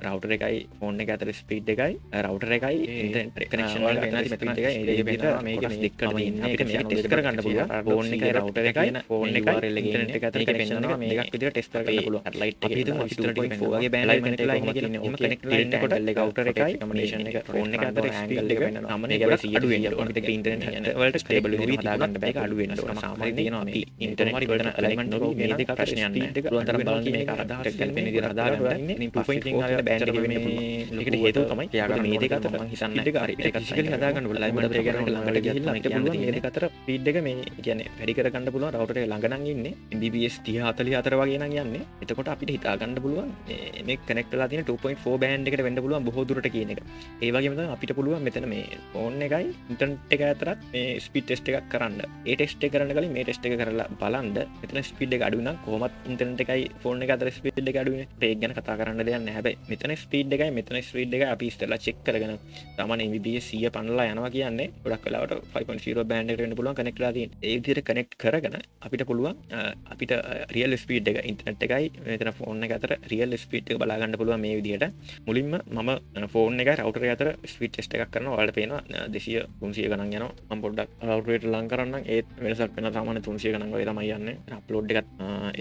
රවුටර් එකයි ෆෝන් එක අතර ස්පීඩ් එකයි රවුටර් එකයි ඉන්ටර්නෙට් කනෙක්ෂන් එක වෙනස් ස්පීඩ් එකයි ඒ විදිහට මේක දෙකකට තියෙන්නේ අපිට මේක ටෙස්ට් කරගන්න පුළුවන් ෆෝන් එකයි රවුටර් එකයි ෆෝන් එකයි ඉන්ටර්නෙට් එක අතර කනෙක්ෂන් එක මේ දෙකක් විදිහට ටෙස්ට් කරගන්න පුළුවන් සැටලයිට් එකේ 2.4 වගේ බෑන්ඩ් කනෙක්ට් වෙලා ඉන්නේ කියන්නේ ඔහොම කනෙක්ට් වෙනකොට රවුටර් එකයි කම්බිනේෂන් එක ෆෝන් එක අතර ස්පීඩ් එක වෙනවා සාමාන්‍යයෙන් ඒක අඩු වෙන්න ඕන අපිට ඉන්ටර්නෙට් වලට ස්ටේබල් වෙවි හදාගන්න බෑ ඒක අඩු වෙන්න ඕන සාමාන්‍යයෙන් තියෙනවා මේ ඉන්ටර්නෙට් වලට අලයින්මන්ට් නොවි මේ දෙක ප්‍රශ්නයක් නැහැ පුළුවන් තරම් බලන්න මේක අදහස් ගන්න වෙන විදිහට හදාගන්න ඉතින් 2.4 වල බෑන්ඩ් එක වෙන්න පුළුවන් ඒකට හේතුව තමයි තියාගන්න මේ දෙක අතර මම හිතන්නේ ඒක ෆිසිකලි හදාගන්න පුළුවන් අලයින්මන්ට් එක ගැන ළඟට ගිහිල්ලා මේක පුළුවන් මේ දෙක අතර ස්පීඩ් එක මේ කියන්නේ වැඩි කරගන්න පුළුවන් රවුටර් එක ළඟ නම් ඉන්නේ Mbps 30 44 වගේ නම් යන්නේ එතකොට අපිට හිතා ගන්න පුළුවන් මේ කනෙක්ට් වෙලා තියෙන 2.4 බෑන්ඩ් එකට වෙන්න පුළුවන් බොහෝ දුරට කියන එක ඒ වගේම තමයි අපිට පුළුවන් මෙතන මේ ෆෝන් එකයි ඉන්ටර්නෙට් එක අතරත් මේ ස්පීඩ් ටෙස්ට් එකක් කරන්න ඒ ටෙස්ට් එක කරන්න කලින් මේ ටෙස්ට් එක කරලා බලන්න මෙතන ස්පීඩ් එක අඩු නම් කොහොමත් ඉන්ටර්නෙට් එකයි ෆෝන් එක අතර ස්පීඩ් එක අඩු වෙන්නේ ඒක ගැන කතා කරන්න දෙයක් නැහැ හැබැයි මෙතන ස්පීඩ් එකයි මෙතන ස්පීඩ් එකයි අපි ඉස්සෙල්ලා චෙක් කරගෙන සාමාන්‍ය Mbps 100 පනලා යනවා කියන්නේ ගොඩක් වෙලාවට 5.0 බෑන්ඩ් එකට වෙන්න පුළුවන් කනෙක්ට් වෙලා තියෙන ඒ විදිහට කනෙක්ට් කරගෙන අපිට පුළුවන් අපිට රියල් ස්පීඩ් එක ඉන්ටර්නෙට් එකයි මෙතන ෆෝන් එක අතර රියල් ස්පීඩ් එක බලා ගන්න පුළුවන් මේ විදිහට මුලින්ම මම ෆෝන් එකයි රවුටර් එක අතර ස්පීඩ් ටෙස්ට් එකක් කරනවා ඔයාලට පේනවා 200 300 ගණන් යනවා මම පොඩ්ඩක් රවුටර් එකට ලං කරන්නම් ඒත් වෙනසක් වෙනවා සාමාන්‍ය 300 ගණන් වගේ තමයි යන්නේ අප්ලෝඩ් එකත්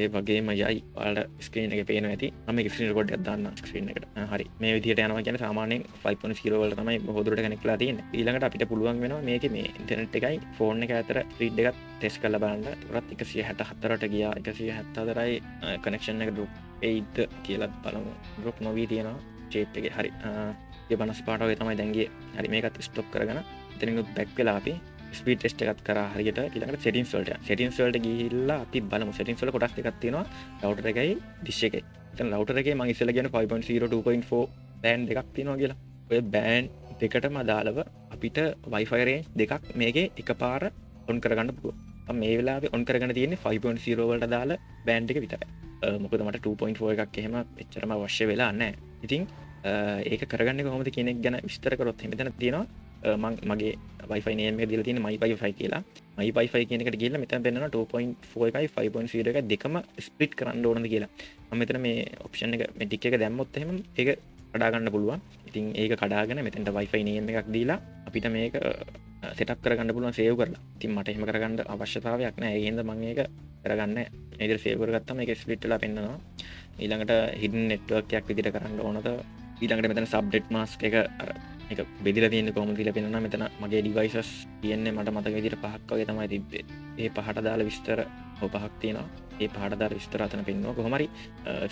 ඒ වගේම යයි ඔයාලට ස්ක්‍රීන් එකේ පේනවා ඇති මම මේක ස්ක්‍රීන් රෙකෝඩ් එකක් දාන්නම් ස්ක්‍රීන් එකට හරි මේ විදිහට යනවා කියන්නේ සාමාන්‍යයෙන් 5.0 වලට තමයි බොහෝ දුරට කනෙක්ට් වෙලා තියෙන්නේ ඊළඟට අපිට පුළුවන් වෙනවා මේකේ මේ ඉන්ටර්නෙට් එකයි ෆෝන් එක අතර ස්පීඩ් එකත් ටෙස්ට් කරලා බලන්න ඒකත් 164ට ගියා 174යි කනෙක්ෂන් එක ඩ්‍රොප් වෙයිද කියලා බලමු ඩ්‍රොප් නොවී තියෙනවා ෂේප් එකේ හරි ඒ 55 වගේ තමයි දැන් ගියේ හරි මේකත් ස්ටොප් කරගෙන එතනින් බැක් වෙලා අපි ස්පීඩ් ටෙස්ට් එකක් කරා හරියට ඊළඟට සෙටින්ස් වලට සෙටින්ස් වලට ගිහිල්ලා අපි බලමු සෙටින්ස් වල කොටස් දෙකක් තියෙනවා රවුටර් එකයි ඩිෂ් එකයි එතන රවුටර් එකේ මම ඉස්සෙල්ලා කියන්නේ 5.0 2.4 බෑන්ඩ් දෙකක් තියෙනවා කියලා ඔය බෑන්ඩ් දෙකටම අදාළව අපිට Wi-Fi range දෙකක් මේකේ එකපාර ඔන් කරගන්න පුළුවන් මම මේ වෙලාවේ ඔන් කරගෙන තියෙන්නේ 5.0 වලට අදාළ බෑන්ඩ් එක විතරයි මොකද මට 2.4 එකක් එහෙම එච්චරම අවශ්‍ය වෙලා නැහැ ඉතින් ඒක කරගන්නේ කොහොමද කියන එක ගැන විස්තර කරොත් මෙතන තියෙනවා මගේ Wi-Fi name එක දීලා තියෙන්නේ my-wi කියලා my-wi කියන එකට ගිහලා මෙතන පෙන්නනවා 2.4 එකයි 5.0 එකයි දෙකම ස්ප්ලිට් කරන්න ඕනද කියලා මම මෙතන මේ ඔප්ෂන් එක මේ ටික එක දැම්මොත් එහෙම ඒක කඩා ගන්න පුළුවන් ඉතින් ඒක කඩාගෙන මෙතනට Wi-Fi name එකක් දීලා අපිට මේක සෙටප් කරගන්න පුළුවන් සේව් කරලා ඉතින් මට එහෙම කරගන්න අවශ්‍යතාවයක් නැහැ ඒ හින්දා මම ඒක කරගන්නේ නැහැ ඒ විදිහට සේව් කරගත්තාම මේක ස්ප්ලිට් වෙලා පෙන්නනවා ඊළඟට හිඩන් නෙට්වර්ක්යක් විදිහට කරන්න ඕනද ඊළඟට මෙතන සබ්නෙට් මාස්ක් එක අර එක බෙදිලා තියෙන කොහොමද කියලා පෙන්නනවා මෙතන මගේ ඩිවයිසස් තියෙන්නේ මට මතක විදිහට 5ක් වගේ තමයි තිබ්බේ ඒ පහට දාලා විස්තර පහක් තියෙනවා ඒ පහට දාලා විස්තර අතන පෙන්නනවා කොහොම හරි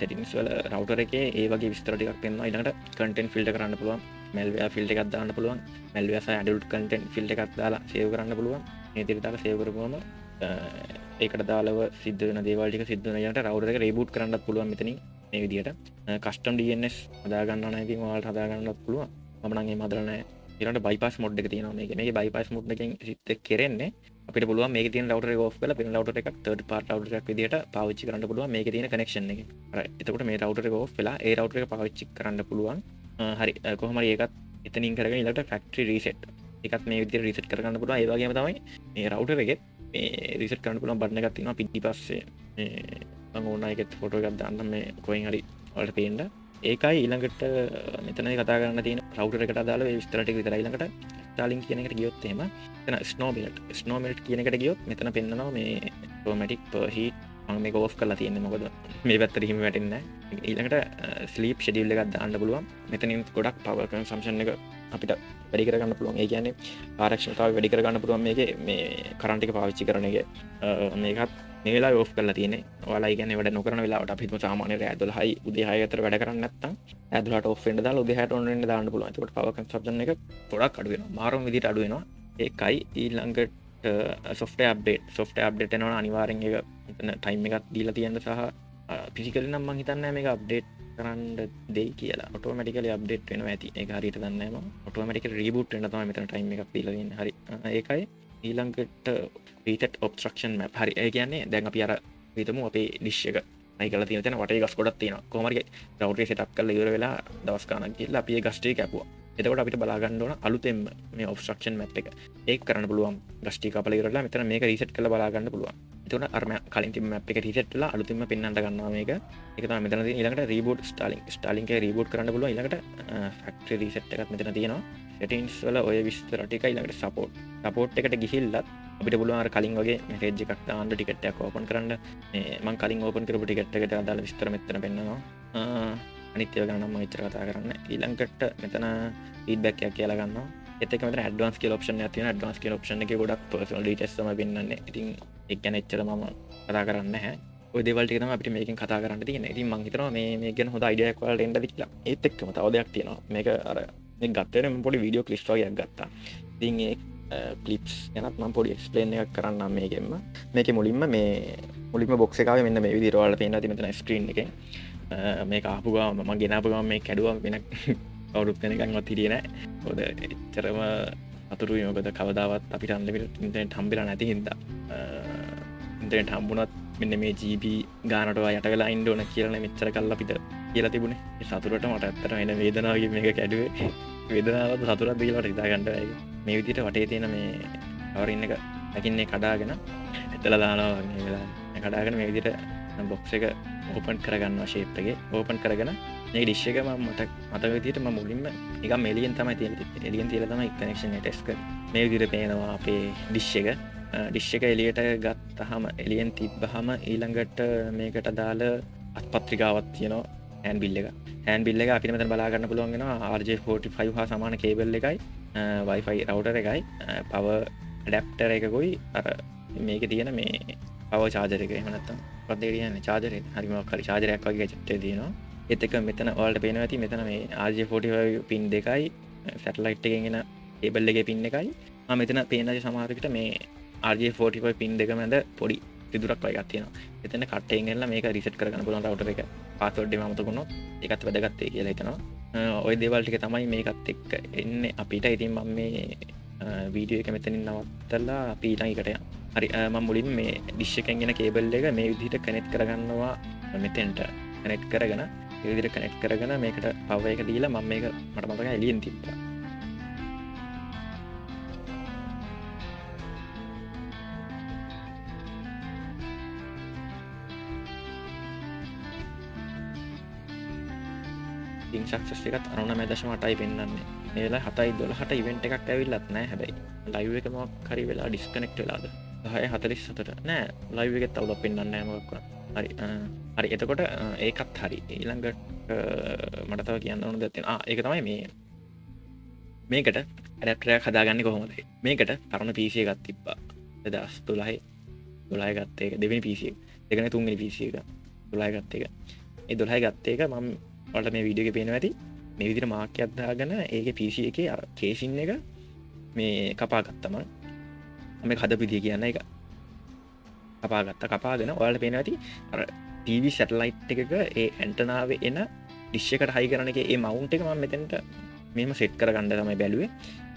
සෙටින්ග්ස් වල රවුටර් එකේ ඒ වගේ විස්තර ටිකක් පෙන්නනවා ඊළඟට කන්ටෙන්ට් ෆිල්ටර් කරන්න පුළුවන් malware ෆිල්ටර් එකක් දාන්න පුළුවන් malware සහ adult content ෆිල්ටර් එකක් දාලා සේව් කරන්න පුළුවන් මේ විදිහට දාලා සේව් කරපුවම ඒකට දාලව සිද්ධ වෙන දේවල් ටික සිද්ධ වෙන යාට රවුටර් එක රීබූට් කරන්නත් පුළුවන් මෙතනින් මේ විදිහට කස්ටම් DNS හදා ගන්න නම් ඉතින් ඔයාලට හදා ගන්නත් පුළුවන් මම නම් එහෙම හදලා නැහැ ඊළඟට bypass mode එක තියෙනවා මේකේ bypass mode එකෙන් සිත් කෙරෙන්නේ අපිට පුළුවන් මේකේ තියෙන රවුටර් එක ඕෆ් කරලා වෙන රවුටර් එකක් third party රවුටර් එකක් විදිහට පාවිච්චි කරන්න පුළුවන් මේකේ තියෙන කනෙක්ෂන් එකෙන් හරි එතකොට මේ රවුටර් එක ඕෆ් වෙලා ඒ රවුටර් එක පාවිච්චි කරන්න පුළුවන් හරි කොහොම හරි ඒකත් එතනින් කරගෙන ඊළඟට factory reset එකත් මේ විදිහට රීසෙට් කරගන්න පුළුවන් ඒ වගේම තමයි මේ රවුටර් එකෙත් මේ රීසෙට් කරන්න පුළුවන් බටන් එකක් තියෙනවා පිටිපස්සේ මම ඕන එකෙත් ෆොටෝ එකක් දාන්න මේ කොහෙන් හරි ඔයාලට පේන්න ඒකයි ඊළඟට මෙතනදී කතා කරන්න තියෙන රවුටර් එකට අදාළ ඒ විස්තර ටික විතරයි ඊළඟට Starlink කියන එකට ගියොත් එහෙම එතන snow melt කියන එකට ගියොත් මෙතන පෙන්නනවා මේ automatic per heat මම මේක ඕෆ් කරලා තියෙන්නේ මොකද මේ පැත්තට හිම වැටෙන්නේ නැහැ ඊළඟට ස්ලීප් ෂෙඩියුල් එකක් දාන්න පුළුවන් මෙතනින් ගොඩක් පවර් කන්සම්ප්ෂන් එක අපිට වැඩි කරගන්න පුළුවන් ඒ කියන්නේ ආරක්ෂණතාවය වැඩි කරගන්න පුළුවන් මේකේ මේ කරන්ට් එක පාවිච්චි කරන එක මේකත් මේ වෙලාවේ ඕෆ් කරලා තියෙන්නේ ඔයාලා ඒ කියන්නේ වැඩ නොකරන වෙලාවට අපි හිතමු සාමාන්‍ය රෑ 12යි උදේ 6 අතර වැඩ කරන්නේ නැත්නම් රෑ 12ට ඕෆ් වෙන්න දාලා උදේ 6ට ඔන් වෙන්න දාන්න පුළුවන් එතකොට පවර් කන්සම්ප්ෂන් එක ගොඩක් අඩු වෙනවා මාරුම විදිහට අඩු වෙනවා ඒකයි ඊළඟට software update එනවා අනිවාර්යෙන් ඒක මෙතන ටයිම් එකක් දීලා තියෙන සහ ෆිසිකලි නම් මම හිතන්නේ මේක අප්ඩේට් කරන්න දෙයි කියලා ඔටෝමැටිකලි අප්ඩේට් වෙනවා ඇති ඒක හරියට දන්නේ නැහැ මම ඔටෝමැටිකලි රීබූට් වෙන්න තමයි මෙතන ටයිම් එකක් දීලා තියෙන්නේ හරි ඒකයි ඊළඟට reset obstruction map හරි ඒ කියන්නේ දැන් අපි අර හිතමු අපේ ඩිෂ් එක අයි කරලා තියෙන තැන වටේ ගස් ගොඩක් තියෙනවා කොහොම හරි රවුටර් එක සෙටප් කරලා ඉවර වෙලා දවස් ගාණක් ගිහලා අපි ඒ ගස් ටික කැපුවා එතකොට අපිට බලා ගන්න ඕන අලුතෙන්ම මේ obstruction map එක ඒක කරන්න පුළුවන් ගස් ටික කපලා ඉවරලා මෙතන මේක රීසෙට් කරලා බලා ගන්න පුළුවන් එතකොට අර කලින් තිබ්බ map එක රීසෙට් වෙලා අලුතෙන්ම පෙන්වන්න ගන්නවා මේක ඒක තමයි මෙතන තියෙන ඊළඟට reboot Starlink එක reboot කරන්න පුළුවන් ඊළඟට factory reset එකක් මෙතන තියෙනවා settings වල ඔය විස්තර ටික ඊළඟට support එකට ගිහිල්ලත් අපිට පුළුවන් අර කලින් වගේ message එකක් දාන්න ටිකට් එකක් ඕපන් කරන්න මේ මම කලින් ඕපන් කරපු ටිකට් එකට අදාළ විස්තර මෙතන පෙන්නනවා අනිත් ඒවා ගැන නම් මම ඉතර කතා කරන්න ඊළඟට මෙතන feedback එකක් කියලා ගන්නවා ඒත් එක්ක මෙතන advanced කියලා option එකක් තියෙනවා advanced කියලා option එකේ ගොඩක් personal details තමයි පෙන්නන්නේ ඉතින් ඒක ගැන එච්චර මම කතා කරන්නේ නැහැ ඔය දේවල් ටික තමයි අපිට මේකෙන් කතා කරන්න තියෙන්නේ ඉතින් මම හිතනවා මේ ගැන හොඳ idea එකක් ඔයාලට එන්නද කියලා ඒත් එක්කම තව දෙයක් තියෙනවා මේක අර මේ ගත්තේ මම පොඩි වීඩියෝ ක්ලිප්ස් වගේක් ගත්තා ඉතින් ඒ ක්ලිප්ස් ගැනත් මම පොඩි එක්ස්ප්ලේන් එකක් කරන්නම් මේකෙන්ම මේකේ මුලින්ම බොක්ස් එක ආවේ මෙන්න මේ විදිහට ඔයාලට පේනවා ඉතින් මෙතන ස්ක්‍රීන් එකේ මේක ආපු ගාම මම ගෙනාපු ගාම මේක කැඩුවා වෙන කවුරුත් වෙනකන්වත් හිටියේ නැහැ මොකද එච්චරම අතුරුයි මොකද කවදාවත් අපිට අන්ලිමිටඩ් ඉන්ටර්නෙට් හම්බෙලා නැති හින්දා ඉන්ටර්නෙට් හම්බුණත් මෙන්න මේ GB ගානට යට වෙලා ඉන්න ඕන කියලා මෙච්චර කල් අපිට කියලා තිබුණේ ඒ සතුටට මට ඇත්තටම එන වේදනාවකින් මේක කැඩුවේ වේදනාවත් සතුටක් දීලා ඉඳා ගන්න බෑ මේ විදිහට වටේ තියෙන මේ කවරින් එක නැකින්නේ කඩාගෙන ඇදලා දානවා මේ වෙලාවේ කඩාගෙන මේ විදිහට බොක්ස් එක ඕපන් කරගන්නවා ෂේප් එකේ ඕපන් කරගෙන මේ ඩිෂ් එක මම මතක විදිහට මම මුලින්ම නිකන් එලියෙන් තමයි තියෙන්නේ එලියෙන් තියලා තමයි කනෙක්ෂන් එක ටෙස්ට් කරේ මේ විදිහට පේනවා අපේ ඩිෂ් එක එලියට ගත්තාම එලියෙන් තිබ්බහම ඊළඟට මේකට දාලා අත්පත්‍රිකාවක් තියෙනවා හෑන්ඩ් බිල් එක අපිට මෙතන බලා ගන්න පුළුවන් වෙනවා RJ45 හා සමාන කේබල් එකයි Wi-Fi router එකයි power adapter එකකුයි අර මේකේ තියෙන මේ power charger එක එහෙම නැත්නම් මොකක්ද කියන්නේ charger එක හරි මොකක් හරි charger එකක් වගේ ගැජට් එක තියෙනවා ඒත් එක මෙතන ඔයාලට පේනවා ඇති මෙතන මේ RJ45 pin දෙකයි satellite එකෙන් එන cable එකේ pin එකයි මෙතන පේනවා සමහර විට මේ RJ45 pin දෙක මැද පොඩි පිදුරක් වගේ එකක් තියෙනවා එතන කට්ටෙන් ගෙනලා මේක රීසෙට් කරගන්න පුළුවන් router එක password එක අමතක වුණොත් ඒකත් වැදගත් වෙයි කියලා හිතනවා ওই දේවල් ටික තමයි මේකත් එක්ක එන්නේ අපිට ඉතින් මම මේ වීඩියෝ එක මෙතනින් නවත්තලා අපි ඊළඟ එකට යනවා හරි මම මුලින්ම මේ ඩිෂ් එකෙන් එන කේබල් එක මේ විදිහට කනෙක්ට් කරගන්නවා මෙතෙන්ට කනෙක්ට් කරගෙන මේ විදිහට කනෙක්ට් කරගෙන මේකට පවර් එක දීලා මම මේක මට මතකයි එළියෙන් තිබ්බා ඉතින් සක්සස් එකත් 99.8යි පෙන්වන්නේ මේ වෙලාවේ 7:12ට ඉවෙන්ට් එකක් ඇවිල්ලත් නැහැ හැබැයි ලයිව් එක මොකක් හරි වෙලා ඩිස්කනෙක්ට් වෙලාද 10:47ට නෑ ලයිව් එකෙත් අවුලක් පෙන්වන්නේ නැහැ මොකක්වත් හරි හරි එතකොට ඒකත් හරි ඊළඟට මටතව කියන්න ඕන දත්තින ඒක තමයි මේකට ඇඩක්ටරයක් හදාගන්න කොහොමද මේකට තරණ පිසිය ගත් තිබ්බා දස් තුළහයි දුලාය ගත්තේක දෙවනි පිසිය දෙකන තුන්ගනි පිසිය එක දුලාය ගත්ත එක ඒ දොලහයි ගත්තේක මම වලට මේ වීඩියෝ පේන ඇති මේ විදිර මාක්‍ය අත්දාගන්න ඒක පිසි එක අර කේසින් එක මේ කපා ගත්තම මේ හද පිදිය කියන්න එක කපාගත්ත කපාගෙන ඔයාල පේන ඇති අර ටීවි සැටලයිට් එකක ඒ ඇන්ටනාව එන ඩිශ්‍යකට හයි කරන එක ඒ මවුන්් එක ම මෙතැන්ට මෙම සෙට් කර ගණඩ තමයි බැලුවේ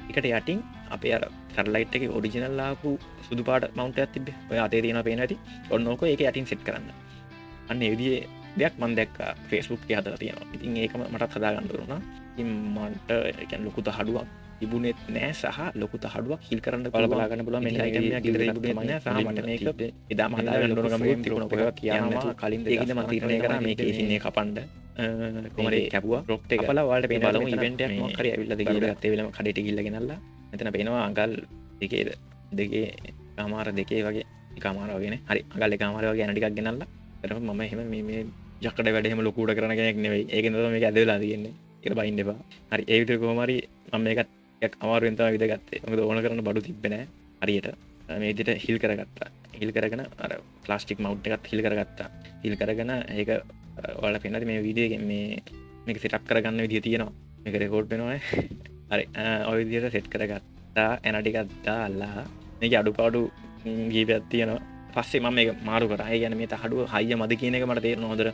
එකට යටින් අපේ අර සැරලයිට් එක ඔඩිජිනල්ලාපු සුදු පාට මවන්ට ඇතිබ ඔය අතේ තියෙන පේන ඇති ඔන්නෝක ඒක යටින් සෙට් කරන්න අන්න එවිදිේ දෙයක් මන් දැක් ෆෙස්බුක් හදර තියෙනවා ඉතින් ඒකම මටත් හදාගන්නරුණා ඉමන්ට එකැන් ලොකුත හඩුවක් තිබුණෙත් නෑ සහ ලොකුත හඩුවක් හිල් කරන්න බලගන්න පුල මෙ එදා මහදාගන්නගම තිරුණ පො කියනවා කලින් ඒද මතීරණය කර මේ කේසින්නේ කපන්ඩ කොමරේ කැපුව රොක්ට කල වාට පේ බලම ඉවෙන්ට කර ඇවිල්ල ගත්තේලම කඩට ගිල්ලගෙනල්ලා මෙතන පේනවා අගල් දෙකේද දෙගේ කාමාර දෙකේ වගේ කාමාරගෙන හරි අගල් කාමාර වගේ නැටිකක් ගෙනල්ලා කරම මම එහෙම මේ ජකට වැඩහෙම ලොකුට කරන කෙනෙක් නෙවෙයි ඒක මේ ඇදවෙලා තියෙන්නේ එක බයින්ඩ එපා හරි ඒවිතර කොහමරි මම එකත් අමාරුවෙන්තම විද ගත්තේ මක ඕන කරන බඩු තිබෙන හරියට මේදිට හිල් කරගත්තා හිල් කරගෙන අර ප්ලාස්ටික් මවට් එකත් හිල් කරගත්තා හිල් කරගෙන ඒක ඔල පෙන්නති මේ වීඩියගෙන් මේක සිටක් කරගන්න විදිිය තියෙනවා මේක රෙකෝඩ් වෙනවා හරි ඔය විදියට සෙට් කරගත්තා ඇනටිකත්තා අල්ලා මේක අඩුපාඩු ගීපයක් තියෙනවා පස්සේ මම මේ මාරු කරයි ගැන මේ හඩුව හයිය මද කියන එක මට තේරෙන හොදර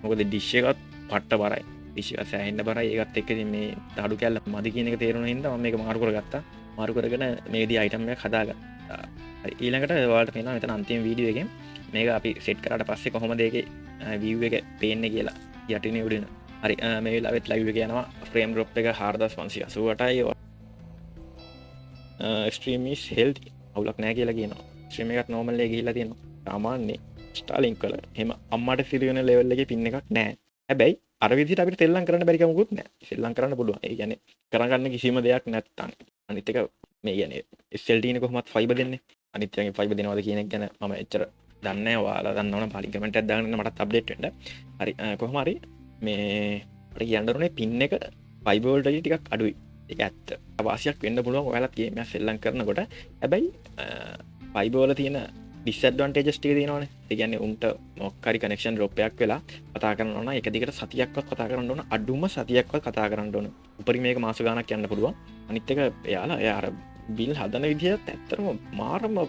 මොකද ඩිශ්යකත් පට්ට බරයි ඩිශ්ක සෑහෙන්න බරයි ඒකත් එක්ක මේ දඩු කැල්ල මද කියන එක තේරුණ හින්දා මම මේක මාරු කරගත්තා මාරු කරගෙන මේදී අයිටම් එකක් හදාගත්තා ඊළඟට ඔයාලට පේනවා මෙතන අන්තිම වීඩියෝ එකෙන් මේක අපි සෙට් කරාට පස්සේ කොහොමද ඒකේ view එක පේන්නේ කියලා යටිනේ උඩින් හරි මේ වෙලාවෙත් ලයිව් එක යනවා ෆ්‍රේම් ඩ්‍රොප් එක 4588යි extreme is healthy අවුලක් නැහැ කියලා කියනවා ස්ට්‍රීම් එකත් නෝමල් එකේ ගිහිල්ලා තියෙනවා සාමාන්‍ය ස්ටාර්ලින්ක් වල එහෙම අම්මට සිරියන ලෙවල් එකේ පින් එකක් නැහැ හැබැයි අර විදිහට අපිට තෙල්ලම් කරන්න බැරි කමකුත් නැහැ සෙල්ලම් කරන්න පුළුවන් ඒ කියන්නේ කරගන්න කිසිම දෙයක් නැත්තම් අනිත් එක මේ කියන්නේ SLT නේ කොහොමත් ෆයිබර් දෙන්නේ අනිත් එකේ ෆයිබර් දෙනවද කියන එක ගැන මම එච්චර දන්නේ නැහැ ඔයාලා දන්නවනම් පාලින් කමෙන්ට් එකක් දාන්න මටත් අප්ඩේට් වෙන්න හරි කොහොම හරි මේ අපිට කියන්න ඕනේ පින් එක ෆයිබර් වලට ටිකක් අඩුයි ඒක ඇත්ත අවාසියක් වෙන්න පුළුවන් ඔයාලත් ගේම් එක සෙල්ලම් කරනකොට හැබැයි ෆයිබර් වල තියෙන ඩිස්ඇඩ්වාන්ටේජස් ටික තියෙනවානේ ඒ කියන්නේ උන්ට මොකක් හරි කනෙක්ෂන් ඩ්‍රොප් එකක් වෙලා කතා කරනවා නම් එක දිගට සතියක්වත් කතා කරන්න ඕන අඩුම සතියක්වත් කතා කරන්න ඕන උපරිම මේක මාස ගාණක් යන්න පුළුවන් අනිත් එක එයාලා එයා අර බිල් හදන විදිහත් ඇත්තටම මාරම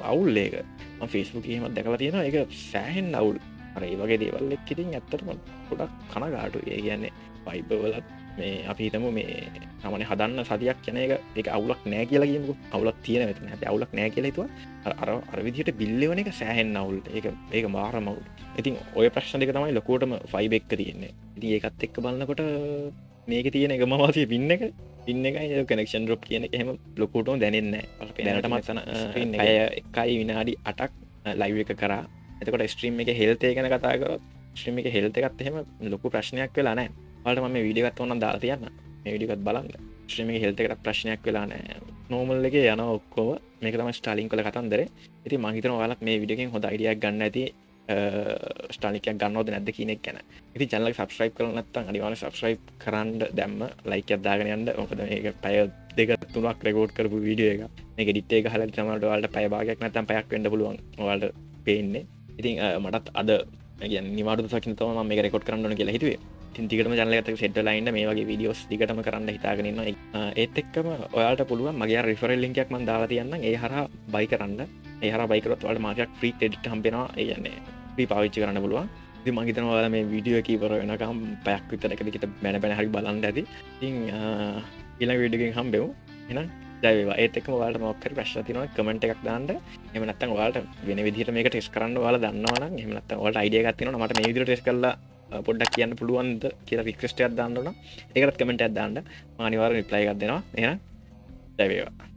අවුල් ඒක මම Facebook එකේ එහෙම දැකලා තියෙනවා ඒක සෑහෙන්න අවුල් අර ඒ වගේ දේවල් එක්ක ඉතින් ඇත්තටම ගොඩක් කනගාටුයි ඒ කියන්නේ ෆයිබර් වලත් මේ අපි හිතමු මේ සාමාන්‍ය හදන්න සතියක් යන එක ඒක අවුලක් නෑ කියලා කියමුකෝ අවුලක් තියෙන මෙතන හැබැයි අවුලක් නෑ කියලා හිතුවා අර විදිහට බිල් එවන එක සෑහෙන්න අවුල් ඒක මාරම අවුල් ඉතින් ඔය ප්‍රශ්න දෙක තමයි ලොකුවටම ෆයිබර් එක තියෙන්නේ ඉතින් ඒකත් එක්ක බලනකොට මේකේ තියෙන එකම වාසිය පින් එකයි කනෙක්ෂන් ඩ්‍රොප් කියන එක එහෙම ලොකුවටම දැනෙන්නේ නෑ දැනටමත් ස්ක්‍රීන් එකයි විනාඩි 8ක් ලයිව් එක කරා එතකොට ස්ට්‍රීම් එකේ හෙල්ත් එක ගැන කතා කරොත් ස්ට්‍රීම් එකේ හෙල්ත් එකත් එහෙම ලොකු ප්‍රශ්නයක් වෙලා නෑ ඔයාලට මම මේ වීඩියෝ එකත් ඕනනම් දාලා තියන්න මේ වීඩියෝ එකත් බලන්න ස්ට්‍රීම් එකේ හෙල්ත් එකට ප්‍රශ්නයක් වෙලා නෑ නෝමල් එකේ යනවා ඔක්කොම මේක තමයි ස්ටාර්ලින්ක් වල කතන්දරේ ඉතින් මම හිතනවා ඔයාලත් මේ වීඩියෝ එකෙන් හොඳ අයිඩියාවක් ගන්න ඇති ස්ටාර්ලින්ක් එකක් ගන්නවද නැද්ද කියන එක ගැන ඉතින් channel එක subscribe කරලා නැත්නම් අනිවාර්යෙන් subscribe කරන්න දැම්ම like එකක් දාගෙන යන්න මොකද මේක පැය දෙක තුනක් රෙකෝඩ් කරපු වීඩියෝ එක මේක edit එක ගහලා තමයි ඔයාලට පැය භාගයක් නැත්නම් පැයක් වෙන්න පුළුවන් ඔයාලට පේන්නේ ඉතින් මටත් අද කියන්නේ නිවාඩු දවසකින් තමයි මම මේක රෙකෝඩ් කරන්න ඕන කියලා හිතුවේ ඉතින් ටිකටම channel එකට සෙට් වෙලා ඉන්න මේ වගේ වීඩියෝස් ටිකටම කරන්න හිතාගෙන ඉන්නවා ඒත් එක්කම ඔයාලට පුළුවන් මගේ අර referral link එකක් මම දාලා තියන්නම් ඒ හරහා buy කරන්න ඒ හරහා buy කරොත් ඔයාලට මාසයක් free credit හම්බ වෙනවා ඒ කියන්නේ free පාවිච්චි කරන්න පුළුවන් ඉතින් මම හිතනවා ඔයාලා මේ වීඩියෝ එක ඉවර වෙනකම් පැයක් විතර එක දිගට බැන හරි බලන්න ඇති ඉතින් ඊළඟ වීඩියෝ එකකින් හම්බෙමු එහෙනම් ජය වේවා ඒත් එක්කම ඔයාලට මොකක් හරි ප්‍රශ්න තියෙනවා කමෙන්ට් එකක් දාන්න එහෙම නැත්නම් ඔයාලට වෙන විදිහට මේක ටෙස්ට් කරන්න ඔයාලා දන්නවා නම් එහෙම නැත්නම් ඔයාලට අයිඩියා එකක් තියෙනවා නම් මට මේ විදිහට ටෙස්ට් කරලා පොඩ්ඩක් කියන්න පුළුවන්ද කියලා රික්වෙස්ට් එකක් දාන්න ඕන ඒකටත් කමෙන්ට් එකක් දාන්න මම අනිවාර්යෙන් රිප්ලයි එකක් දෙනවා එහෙනම් ජය වේවා